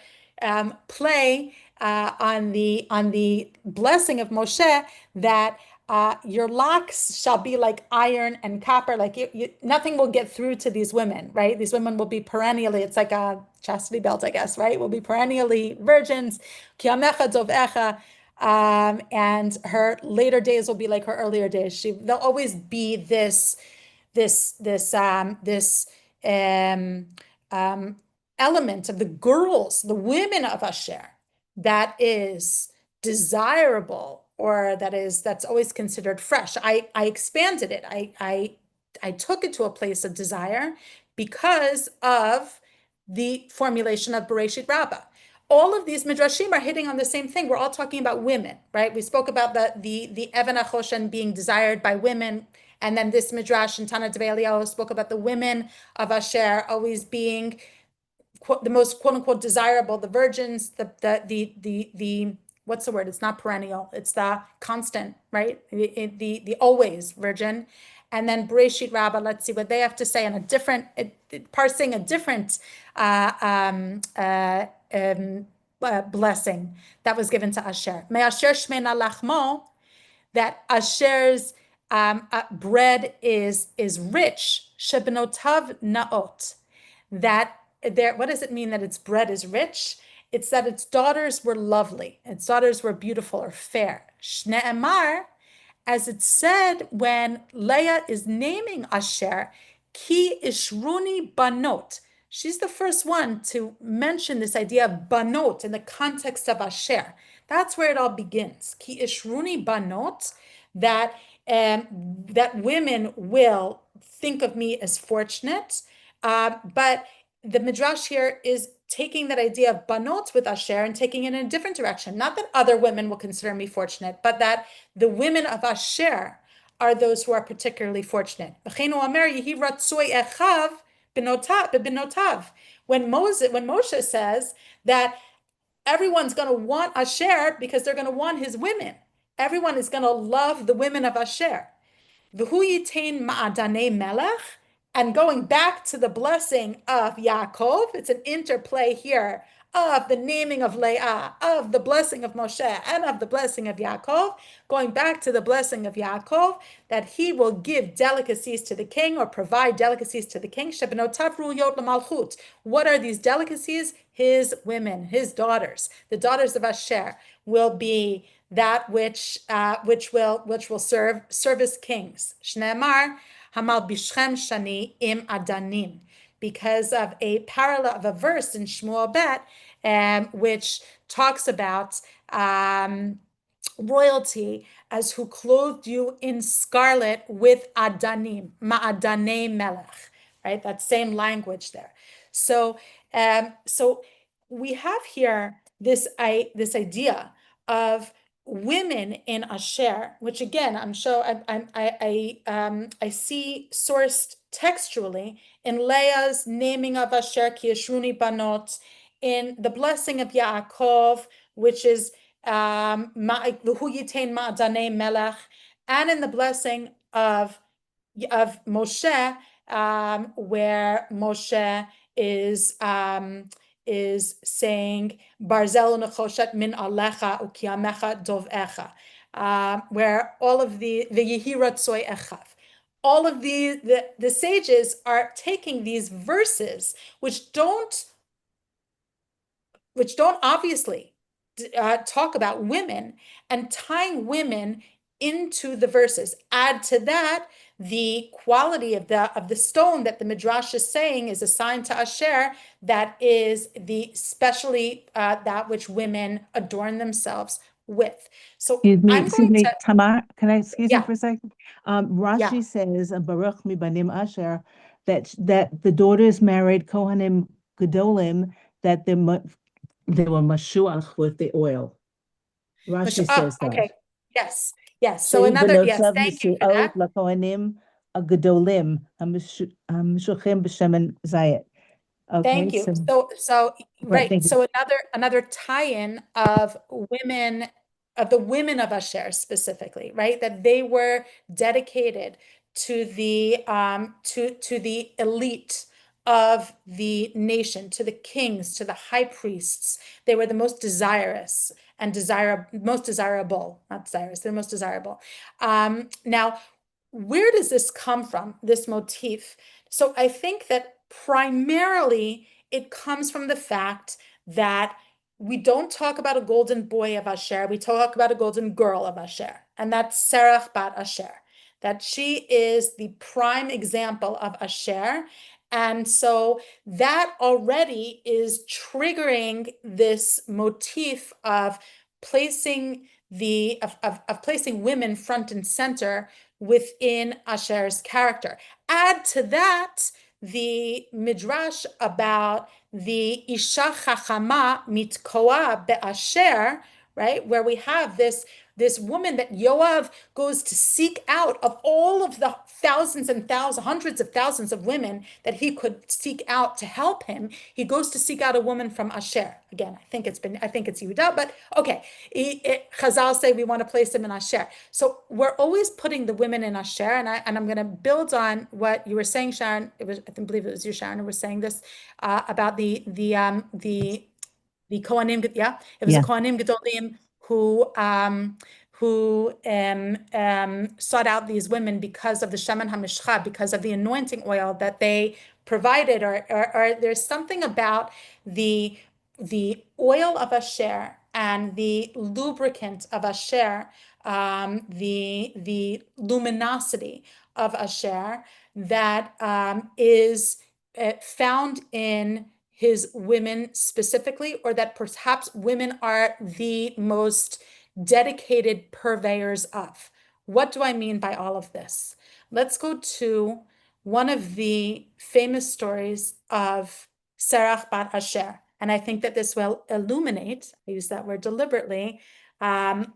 play on the blessing of Moshe that your locks shall be like iron and copper, like nothing will get through to these women, right? These women will be perennially, it's like a chastity belt, I guess, right? Will be perennially virgins. And her later days will be like her earlier days. There'll always be this um, um, element of the girls, the women of Asher, that is desirable or that's always considered fresh. I expanded it. I took it to a place of desire because of the formulation of Bereshit Rabbah. All of these midrashim are hitting on the same thing. We're all talking about women, right? We spoke about the Even HaChoshen being desired by women, and then this midrash in Tana Devei Eliyahu spoke about the women of Asher always being the most quote unquote desirable, the virgins, the what's the word? It's not perennial. It's the constant, right? The always virgin. And then Bereshit Rabbah, let's see what they have to say on a different, parsing a different blessing that was given to Asher. Me Asher Shmena Lachmo, that Asher's bread is rich. Shebenotav naot, that there, what does it mean that its bread is rich? It's that its daughters were lovely, its daughters were beautiful or fair. Shne'emar, as it said when Leah is naming Asher, ki ishruni banot. She's the first one to mention this idea of banot in the context of Asher. That's where it all begins. Ki ishruni banot, that that women will think of me as fortunate, but the midrash here is taking that idea of banot with Asher and taking it in a different direction. Not that other women will consider me fortunate, but that the women of Asher are those who are particularly fortunate. When Moshe says that everyone's going to want Asher because they're going to want his women, everyone is going to love the women of Asher. V'hu yitain ma'adanei melech, and going back to the blessing of Yaakov, it's an interplay here of the naming of Leah, of the blessing of Moshe, and of the blessing of Yaakov, going back to the blessing of Yaakov, that he will give delicacies to the king or provide delicacies to the king. Shebenotav ruyot l'malchut. What are these delicacies? His women, his daughters, the daughters of Asher will be that which will serve as kings. Shneemar hamal bishchem shani im adanim, because of a parallel of a verse in Shmuel Bet, which talks about royalty as who clothed you in scarlet with adanim, ma'adanei melech, right? That same language there. So we have here this idea of women in Asher, which again I'm sure I see sourced textually in Leah's naming of Asher ki yishruni banot, in the blessing of Yaakov, which is L'hu yitain ma'adanei melech, and in the blessing of Moshe, where Moshe is saying Barzel nechoshet min alecha ukiamecha dovecha, where all of the Yehi Ratzoi echav. All of the sages are taking these verses, which don't obviously talk about women, and tying women into the verses. Add to that the quality of the stone that the midrash is saying is assigned to Asher, that is the specially that which women adorn themselves with. So I'm Excuse going me, to, Tamar, can I excuse you yeah, for a second? yeah. Rashi says, Baruch mi banim asher, that the daughters married Kohanim Gedolim, that they were mashuach with the oil. Rashi says that. Okay, yes. So Shehu another, yes, benotav thank you for that. nisuot lakohanim gedolim hamshuchim b'shemen zayit. Okay, Thank you. so So right, right. thank you. So another tie-in of women, of the women of Asher specifically, right? That they were dedicated to the elite of the nation, to the kings, to the high priests. They were the most desirous and most desirable, not desirous, they're most desirable. Now, where does this come from, this motif? So I think that primarily it comes from the fact that we don't talk about a golden boy of Asher, we talk about a golden girl of Asher, and that's Serach bat Asher, that she is the prime example of Asher, And so that already is triggering this motif of placing placing women front and center within Asher's character. Add to that the midrash about the Isha Chachama mitkoa be'asher, right, where we have this woman that Yoav goes to seek out of all of the thousands and thousands, hundreds of thousands of women that he could seek out to help him. He goes to seek out a woman from Asher. Again, I think it's Yehuda, but okay. Chazal say we want to place him in Asher. So we're always putting the women in Asher, and I'm going to build on what you were saying, Sharon. I believe it was you, Sharon, who was saying this about the Kohanim, yeah, it was the Kohanim Gedolim who sought out these women because of the Shemen HaMishcha, because of the anointing oil that they provided, or there's something about the oil of Asher and the lubricant of Asher, the luminosity of Asher that is found in his women specifically, or that perhaps women are the most dedicated purveyors of. What do I mean by all of this? Let's go to one of the famous stories of Serach bat Asher. And I think that this will illuminate, I use that word deliberately, what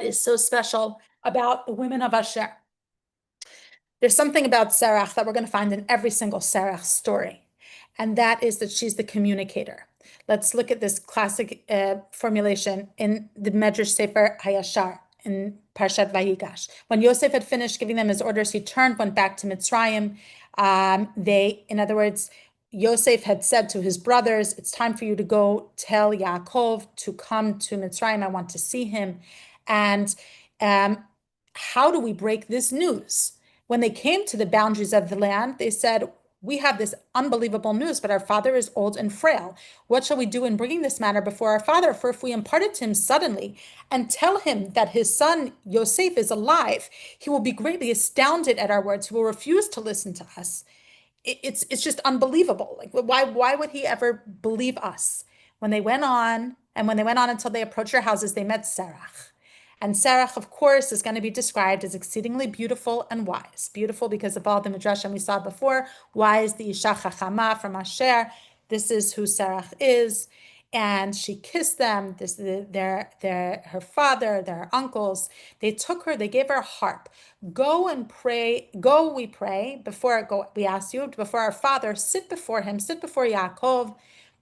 is so special about the women of Asher. There's something about Serach that we're going to find in every single Serach story, and that is that she's the communicator. Let's look at this classic formulation in the Medrash Sefer Hayashar in Parshat Vayigash. When Yosef had finished giving them his orders, he turned, went back to Mitzrayim. In other words, Yosef had said to his brothers, it's time for you to go tell Yaakov to come to Mitzrayim. I want to see him. And how do we break this news? When they came to the boundaries of the land, they said, we have this unbelievable news, but our father is old and frail. What shall we do in bringing this matter before our father? For if we impart it to him suddenly and tell him that his son Yosef is alive, he will be greatly astounded at our words. He will refuse to listen to us. It's just unbelievable. Like, why would he ever believe us? When they went on until they approached their houses, they met Serach. And Serach, of course, is going to be described as exceedingly beautiful and wise. Beautiful because of all the midrashim we saw before. Wise, the Isha Chachama from Asher. This is who Serach is. And she kissed them. Her father, their uncles. They took her. They gave her a harp. Go and pray. Go, we pray. We ask you before our father. Sit before him. Sit before Yaakov.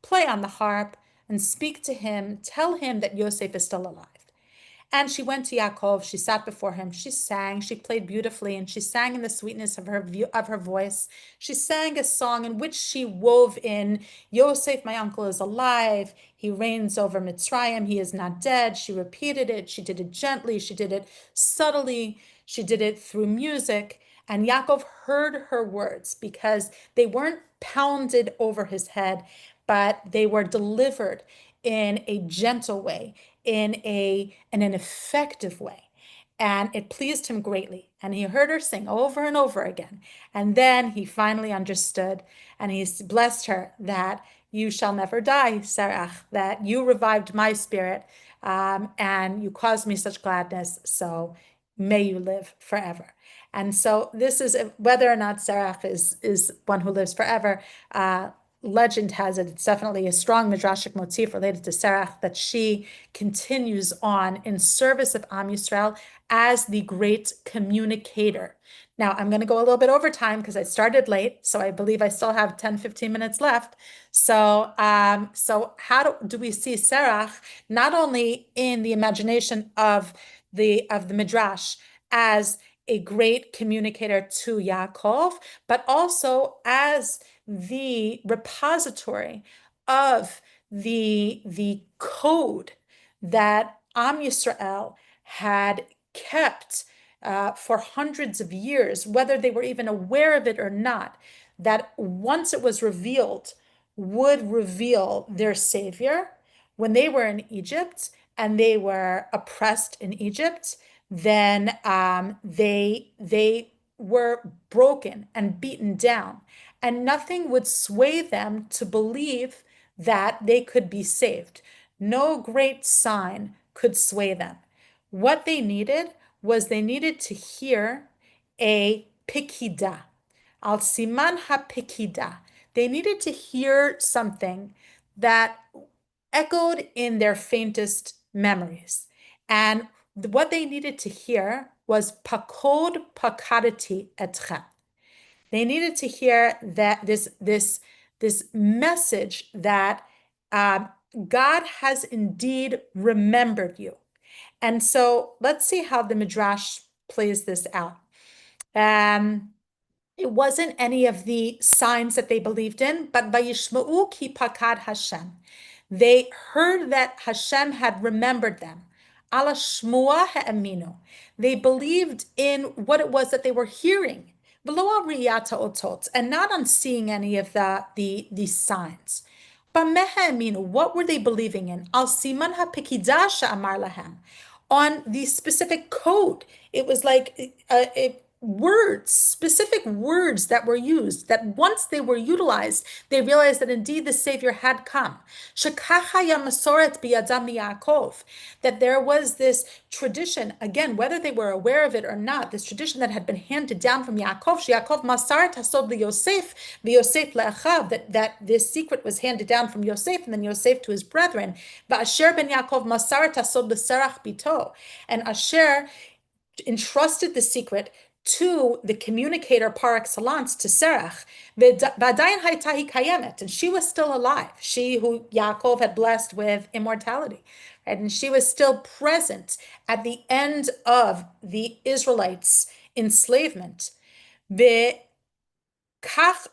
Play on the harp and speak to him. Tell him that Yosef is still alive. And she went to Yaakov, she sat before him, she sang, she played beautifully, and she sang in the sweetness of her voice. She sang a song in which she wove in, Yosef, my uncle, is alive. He reigns over Mitzrayim. He is not dead. She repeated it. She did it gently. She did it subtly. She did it through music. And Yaakov heard her words because they weren't pounded over his head, but they were delivered in a gentle way, in an effective way. And it pleased him greatly. And he heard her sing over and over again. And then he finally understood, and he blessed her that you shall never die, Serach, that you revived my spirit, and you caused me such gladness. So may you live forever. And so this is whether or not Serach is one who lives forever. Legend has it, it's definitely a strong midrashic motif related to Serach, that she continues on in service of Am Yisrael as the great communicator. Now, I'm going to go a little bit over time because I started late, so I believe I still have 10, 15 minutes left. So how do we see Serach not only in the imagination of the midrash as a great communicator to Yaakov, but also as the repository of the code that Am Yisrael had kept for hundreds of years, whether they were even aware of it or not, that once it was revealed, would reveal their savior. When they were in Egypt and they were oppressed in Egypt, then they were broken and beaten down, and nothing would sway them to believe that they could be saved. No great sign could sway them. What they needed was they needed to hear a pikida, al siman ha-pikida. They needed to hear something that echoed in their faintest memories. And what they needed to hear was pakod pakadati etchem. They needed to hear that this message that God has indeed remembered you. And so let's see how the Midrash plays this out. It wasn't any of the signs that they believed in, but Vayishma'u ki pakad Hashem. They heard that Hashem had remembered them. Ala shmua ha'aminu. They believed in what it was that they were hearing. V'lo al riyata otot, and not on seeing any of the signs. But meha'aminu, what were they believing in? Al siman ha'pikidah she'amar lahem. On the specific code. It was like words, specific words that were used, that once they were utilized, they realized that indeed the Savior had come. That there was this tradition, again, whether they were aware of it or not, this tradition that had been handed down from Yaakov, that this secret was handed down from Yosef and then Yosef to his brethren. And Asher entrusted the secret to the communicator par excellence, to Serach, and she was still alive. She who Yaakov had blessed with immortality, right? And she was still present at the end of the Israelites' enslavement. Kach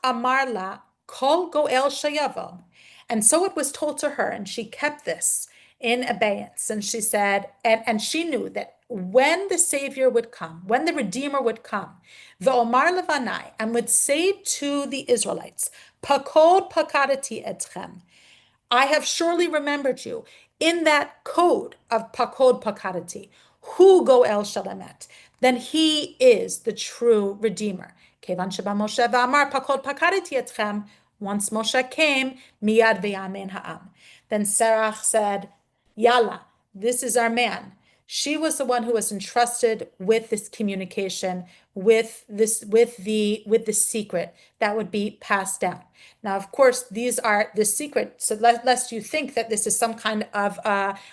amarla kol goel shayavo. And so it was told to her, and she kept this in abeyance. And she said, and she knew that when the Savior would come, when the Redeemer would come, the Omar Levanai, and would say to the Israelites, Pakod pakadati etchem, I have surely remembered you, in that code of Pakod pakadati, hu goel shalamet, then he is the true Redeemer. Kevan sheba Moshe v'amar Pakod pakadati etchem, once Moshe came, miyad v'yamen ha'am. Then Serach said, Yalla, this is our man. She was the one who was entrusted with this communication, with the secret that would be passed down. Now, of course, these are the secret. So lest you think that this is some kind of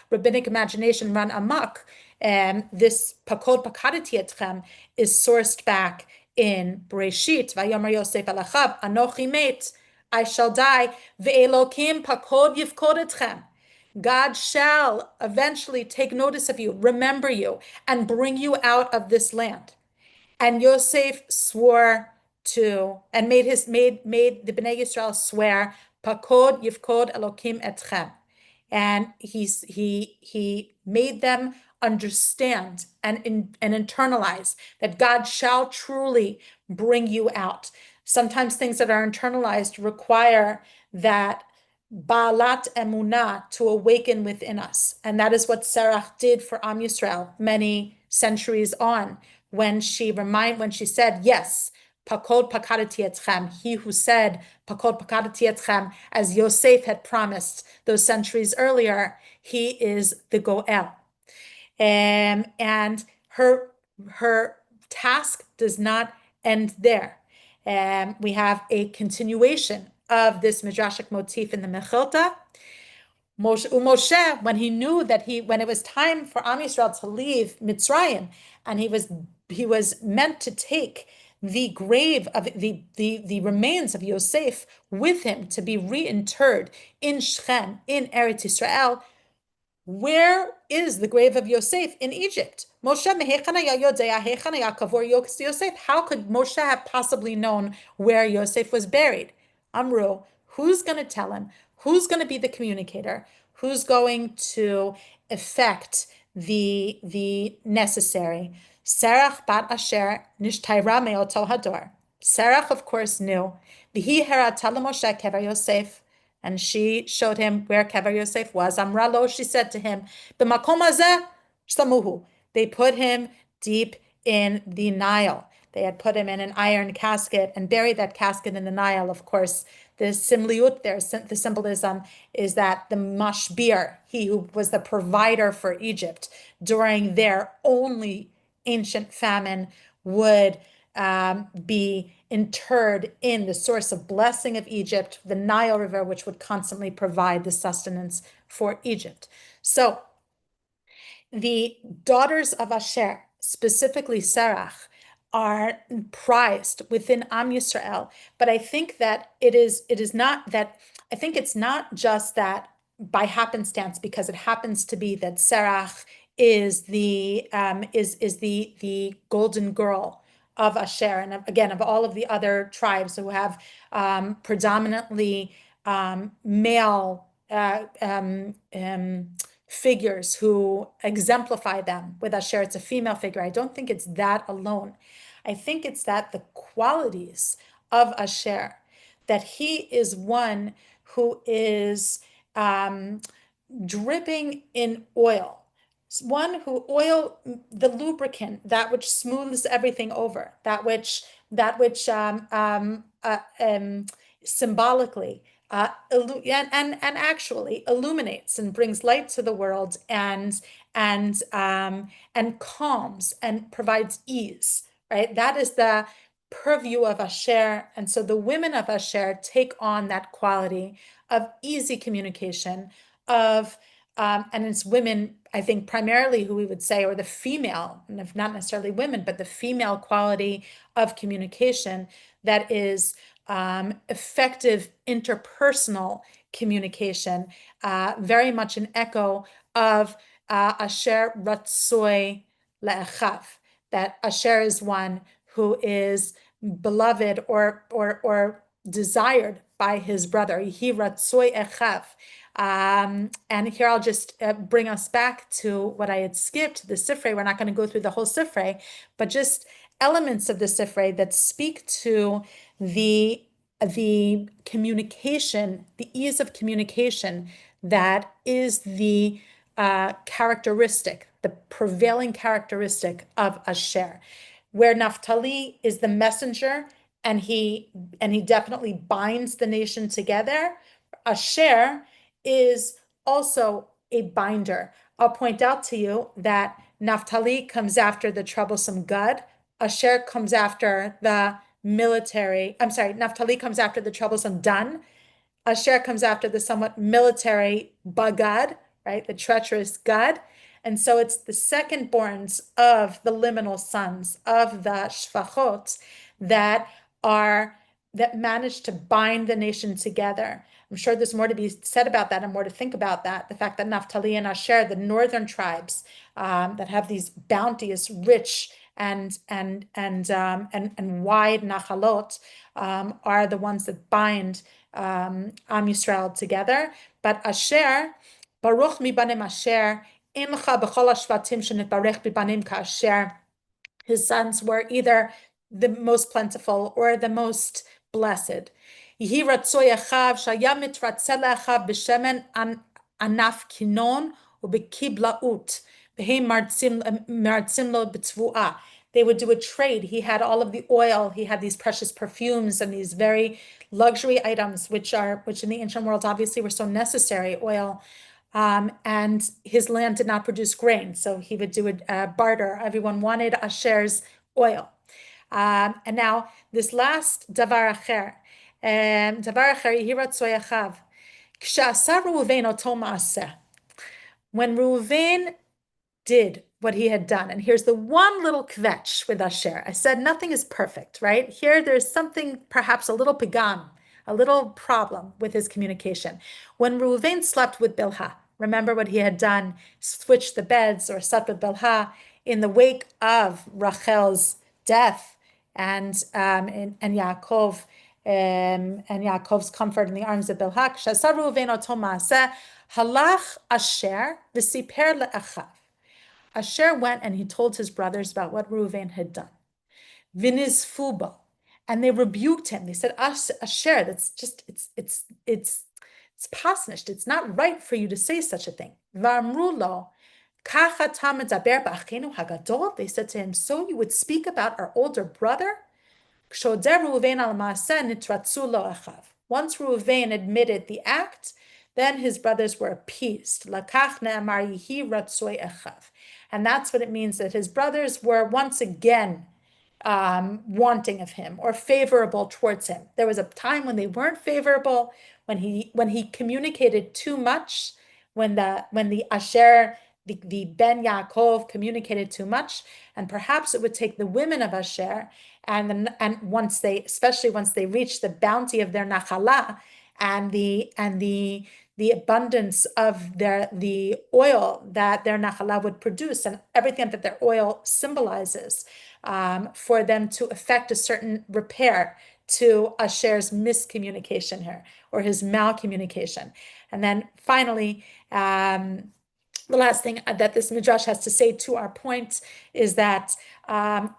rabbinic imagination run amok, this pakod pakadati etchem is sourced back in Bereshit. Vayomer Yosef alachav, anochi met, I shall die. Ve'elokim pakod yifkod etchem. God shall eventually take notice of you, remember you, and bring you out of this land. And Yosef swore to, and made the Bnei Yisrael swear, Pakod Yifkod Elokim Etchem. And he made them understand and internalize that God shall truly bring you out. Sometimes things that are internalized require that Baalat Emunah to awaken within us. And that is what Serach did for Am Yisrael many centuries on, when she said, yes, Pakod Pakadati Etchem, he who said Pakod Pakadati Etchem, as Yosef had promised those centuries earlier, he is the Goel. And her task does not end there. We have a continuation of this midrashic motif in the Mechilta. Moshe, when he knew that when it was time for Am Yisrael to leave Mitzrayim, and he was meant to take the grave of the remains of Yosef with him to be reinterred in Shechem, in Eretz Yisrael. Where is the grave of Yosef? In Egypt. Moshe, Yosef. How could Moshe have possibly known where Yosef was buried? Amru, who's going to tell him? Who's going to be the communicator? Who's going to effect the necessary? Serach bat Asher nishtayra me'oto hador. Serach, of course, knew. V'hi herata Moshe kever Yosef. And she showed him where Kever Yosef was. Amralo, she said to him, B'makom hazeh shamuhu. They put him deep in the Nile. They had put him in an iron casket and buried that casket in the Nile. Of course, the simliut there, the symbolism is that the mashbir, he who was the provider for Egypt during their only ancient famine, would be interred in the source of blessing of Egypt, the Nile River, which would constantly provide the sustenance for Egypt. So the daughters of Asher, specifically Serach, are prized within Am Yisrael. But I think that it is not that, I think it's not just that by happenstance, because it happens to be that Serach is the golden girl of Asher, and again of all of the other tribes who have predominantly male figures who exemplify them. With Asher, it's a female figure. I don't think it's that alone. I think it's that the qualities of Asher, that he is one who is dripping in oil, one who oil, the lubricant, that which smooths everything over, that which symbolically and actually illuminates and brings light to the world, and calms and provides ease, right? That is the purview of Asher. And so the women of Asher take on that quality of easy communication, of and it's women, I think, primarily who we would say, or the female, not necessarily women, but the female quality of communication that is effective interpersonal communication, very much an echo of Asher Ratzoi Le'echav, that Asher is one who is beloved or desired by his brother. Yehi Ratzoi Echav. And here I'll just bring us back to what I had skipped, the Sifrei. We're not going to go through the whole Sifrei, but just elements of the Sifrei that speak to the communication, the ease of communication that is the characteristic, the prevailing characteristic of Asher, where Naphtali is the messenger and he definitely binds the nation together. Asher is also a binder. I'll point out to you that Naphtali comes after the troublesome Gad. Asher comes after the Naphtali comes after the troublesome Dan. Asher comes after the somewhat military Bagad, right? The treacherous Gad. And so it's the second-borns of the liminal sons of the Shvachot that manage to bind the nation together. I'm sure there's more to be said about that and more to think about that. The fact that Naphtali and Asher, the northern tribes that have these bounteous, rich and wide nachalot, are the ones that bind Am Yisrael together. But Asher, Baruch mibanim Asher, imcha b'chol hashvatim shenitbarech bibanim ka'asher. His sons were either the most plentiful or the most blessed. Yehi ratzoi echav shaya mitratzeh le'echav b'shemen anaf kinon u'bekiblaut v'hem martzim lo b'tvuah. They would do a trade. He had all of the oil. He had these precious perfumes and these very luxury items, which in the ancient world obviously were so necessary, oil. And his land did not produce grain, so he would do a barter. Everyone wanted Asher's oil. And now this last davar acher, yehi ratzoi echav, k'she'asa Reuven oto ma'aseh. When Reuven did what he had done, and here's the one little kvetch with Asher. I said nothing is perfect, right? Here there's something, perhaps a little pigam, a little problem with his communication. When Reuven slept with Bilhah, remember what he had done, switched the beds or slept with Bilhah in the wake of Rachel's death, and Yaakov and Yaakov's comfort in the arms of Bilhah. Shasa Reuven oto ma'aseh, halach Asher v'siper le'achav. Asher went and he told his brothers about what Reuven had done. V'nizfu, and they rebuked him. They said, Asher, that's just, it's pasnished. It's not right for you to say such a thing. V'amru lo, They said to him, so you would speak about our older brother? Once Reuven admitted the act, then his brothers were appeased. And that's what it means, that his brothers were once again wanting of him or favorable towards him. There was a time when they weren't favorable, when he communicated too much, when the Asher, the Ben Yaakov communicated too much, and perhaps it would take the women of Asher, and especially once they reached the bounty of their nachala and the abundance of the oil that their nachala would produce and everything that their oil symbolizes, for them to effect a certain repair to Asher's miscommunication here, or his malcommunication. And then finally, the last thing that this midrash has to say to our point is that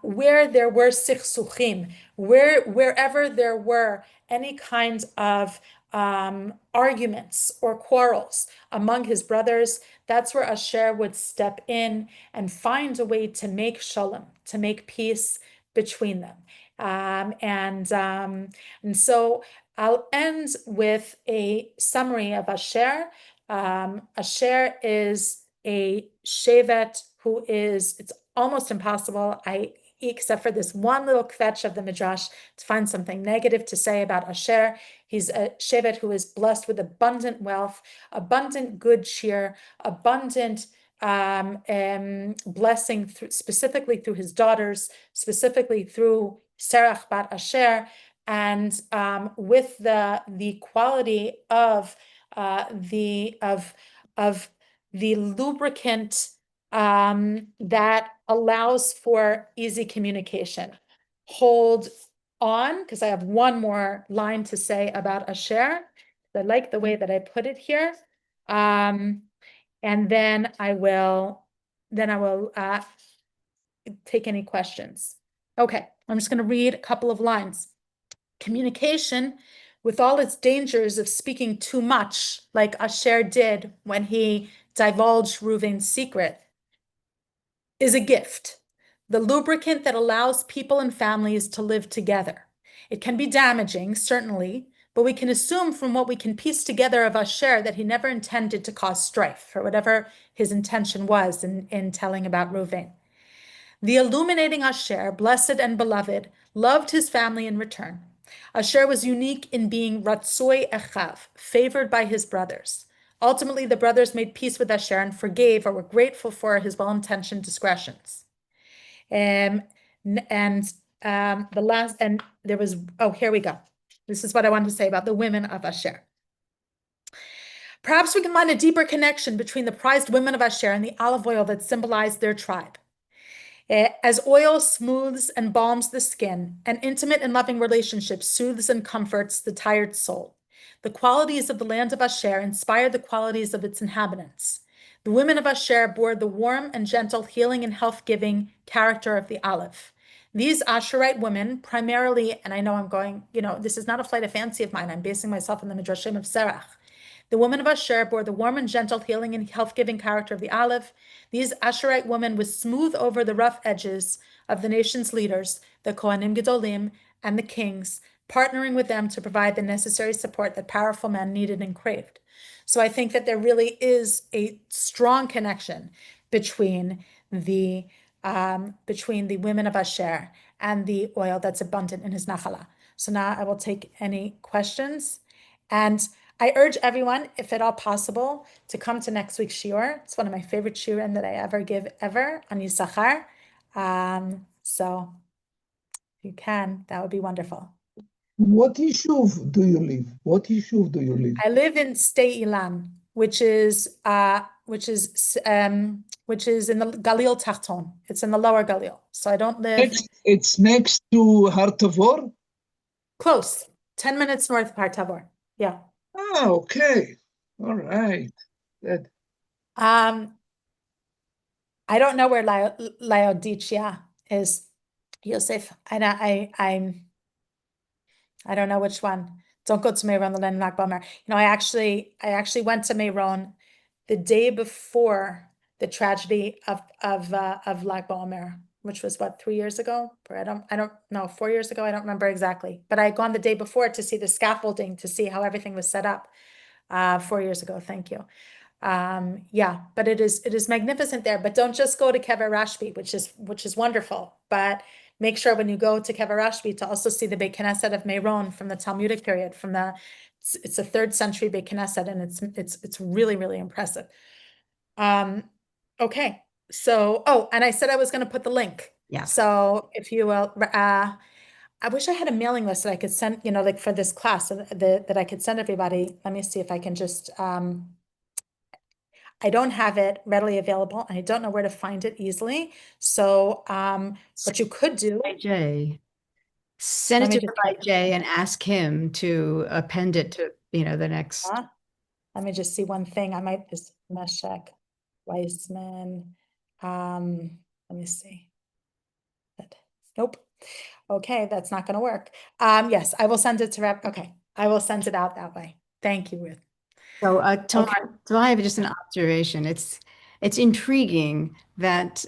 where there were sichsuchim, wherever there were any kind of arguments or quarrels among his brothers, that's where Asher would step in and find a way to make shalom, to make peace between them. And so I'll end with a summary of Asher. Asher is a shevet who is, it's almost impossible, except for this one little kvetch of the midrash, to find something negative to say about Asher. He's a shevet who is blessed with abundant wealth, abundant good cheer, abundant blessing specifically through his daughters, specifically through Serach bat Asher, and with the quality of the lubricant that allows for easy communication. Hold on, because I have one more line to say about Asher. I like the way that I put it here. And then I will take any questions. Okay, I'm just going to read a couple of lines. Communication, with all its dangers of speaking too much, like Asher did when he divulged Reuven's secret, is a gift, the lubricant that allows people and families to live together. It can be damaging, certainly, but we can assume from what we can piece together of Asher that he never intended to cause strife, or whatever his intention was in telling about Reuven. The illuminating Asher, blessed and beloved, loved his family in return. Asher was unique in being Ratzoi Echav, favored by his brothers. Ultimately, the brothers made peace with Asher and forgave or were grateful for his well-intentioned discretions. The last, and there was, oh, here we go. This is what I wanted to say about the women of Asher. Perhaps we can find a deeper connection between the prized women of Asher and the olive oil that symbolized their tribe. As oil smooths and balms the skin, an intimate and loving relationship soothes and comforts the tired soul. The qualities of the land of Asher inspired the qualities of its inhabitants. The women of Asher bore the warm and gentle healing and health-giving character of the olive. These Asherite women primarily, and I know I'm going, this is not a flight of fancy of mine, I'm basing myself on the Midrashim of Serach. The women of Asher bore the warm and gentle healing and health-giving character of the olive. These Asherite women would smooth over the rough edges of the nation's leaders, the Kohanim Gedolim and the kings, partnering with them to provide the necessary support that powerful men needed and craved. So I think that there really is a strong connection between the women of Asher and the oil that's abundant in his nachala. So now I will take any questions. And I urge everyone, if at all possible, to come to next week's shiur. It's one of my favorite shiurim that I ever give on Yisachar. So if you can, that would be wonderful. What yishuv do you live? What yishuv do you live? I live in Sde Ilan, which is in the Galil Tachton. It's in the lower Galil. So I don't live It's next to Har Tavor? close, 10 minutes north of Har Tavor. Yeah. Ah, okay. All right. Good. I don't know where Laodicea is, Yosef. I don't know which one. Don't go to Meron the Lag Bamer. I actually went to Meron the day before the tragedy of Lag BaOmer, which was what, 3 years ago? Or I don't know, 4 years ago. I don't remember exactly. But I had gone the day before to see the scaffolding, to see how everything was set up. 4 years ago. Thank you. Yeah, but it is magnificent there. But don't just go to Kever Rashbi, which is wonderful. But make sure when you go to Kever Rashbi to also see the Beit Knesset of Meron from the Talmudic period, it's a 3rd century Beit Knesset, and it's really, really impressive. Okay, so and I said I was going to put the link. Yeah. So if you will, I wish I had a mailing list that I could send, like for this class that I could send everybody. Let me see if I can just, I don't have it readily available and I don't know where to find it easily. So, what you could do, Jay, send Let it me to just Rabbi get- Jay and ask him to append it to, the next. let me just see one thing. I might just check Weissman. Let me see. Nope. Okay, that's not going to work. Yes, I will send it to Rep. Okay, I will send it out that way. Thank you, Ruth. So, Tamar, Okay. so I have just an observation. It's intriguing that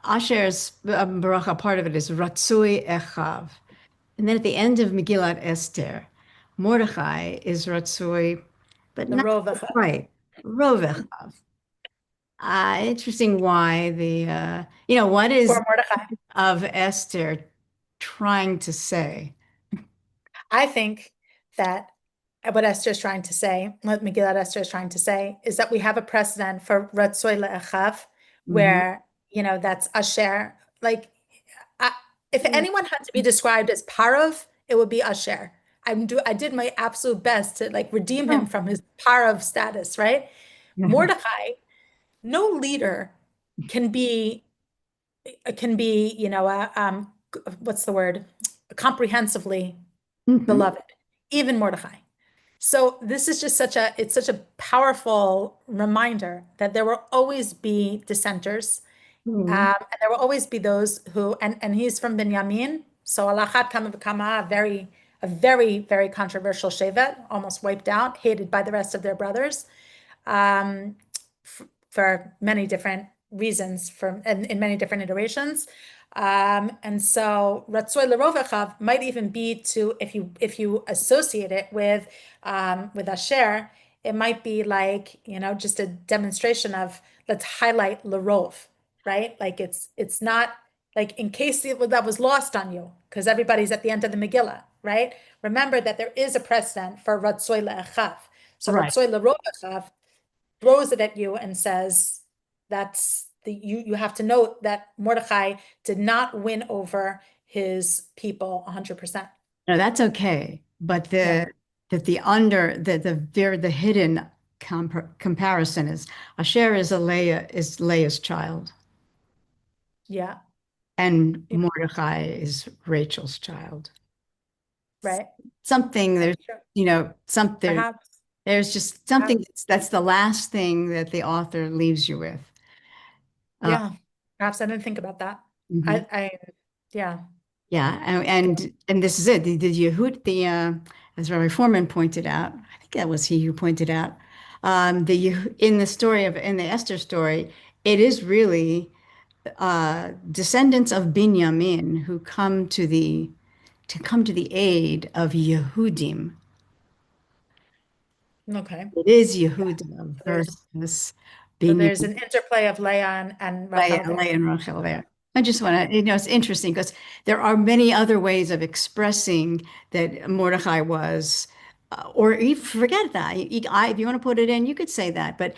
Asher's baracha, part of it is Ratzui Echav. And then at the end of Megillat Esther, Mordechai is Ratzui, but The not Rov Echav. right. Rovechav. Interesting why what is For Mordechai. of Esther trying to say? I think that what Esther is trying to say, what Megillat Esther is trying to say, is that we have a precedent for Ratzoi Le'echav, where, that's Asher. Like, if anyone had to be described as Parov, it would be Asher. I did my absolute best to redeem him from his Parov status, right? Mordechai, no leader can be, what's the word? Comprehensively Mhm. beloved, even Mordechai. So this is just it's such a powerful reminder that there will always be dissenters. Mhm. And there will always be those who, and he's from Binyamin. So alachat kama v'kama, a very, very controversial shevet, almost wiped out, hated by the rest of their brothers, for many different reasons, in many different iterations. And so Ratzoi L'Rovechav might even be to, if you associate it with Asher, it might be like, just a demonstration of, let's highlight L'Rov, right? Like it's not like, in case that was lost on you, because everybody's at the end of the Megillah, right? Remember that there is a precedent for Ratzoi Le'echav. So Right. Ratzoi L'Rovechav throws it at you and says, you have to note that Mordechai did not win over his people 100%. No, that's okay. But Yeah. the hidden comparison is Asher is Leah's child, Yeah, and Mordechai is Rachel's child. right. Something there's Sure. something Perhaps. there's just something that's the last thing that the author leaves you with. Yeah. Perhaps I didn't think about that. Mhm. Yeah. Yeah, and this is it. The Yehud, as Rabbi Foreman pointed out, I think that was he who pointed out, in the Esther story, it is really descendants of Binyamin who come to the aid of Yehudim. Okay. It is Yehuda there's- versus So there's Binyamin. an interplay of Leah and Rachel there. Leah and Rachel there. I just want to, it's interesting because there are many other ways of expressing that Mordechai was, or you forget that. If you want to put it in, you could say that. But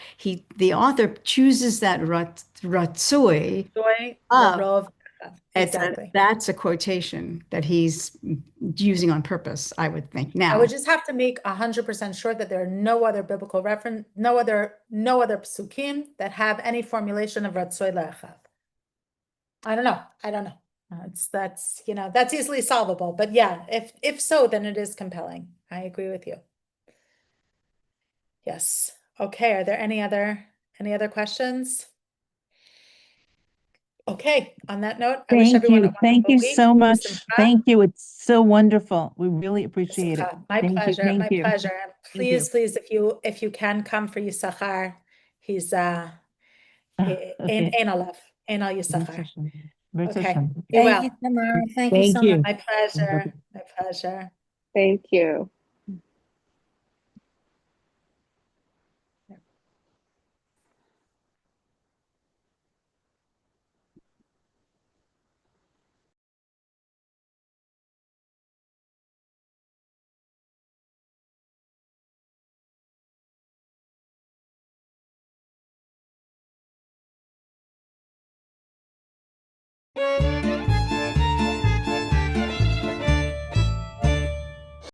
the author chooses that ratzui. Joy, Ah. L'Rov. Exactly. That's a quotation that he's using on purpose, I would think. I Now, would just have to make 100% sure that there are no other biblical reference, no other psukim that have any formulation of Ratzoi Le'echav. I don't know. That's easily solvable. But yeah, if so, then it is compelling. I agree with you. Yes. Okay. Are there any other questions? Okay. On that note, I wish Thank everyone a you. Thank wonderful you week. so much. Simcha. Thank you. It's so wonderful. We really appreciate it. Simcha. My Thank you. pleasure. Thank My you. pleasure. Thank you. Please, if you can come for Yisachar, he's Okay. Ein Aleph, Ein Al Yisachar. Okay, be Thank well. Thank you, Tamara. Thank you so you. much. My pleasure. My pleasure. Thank you.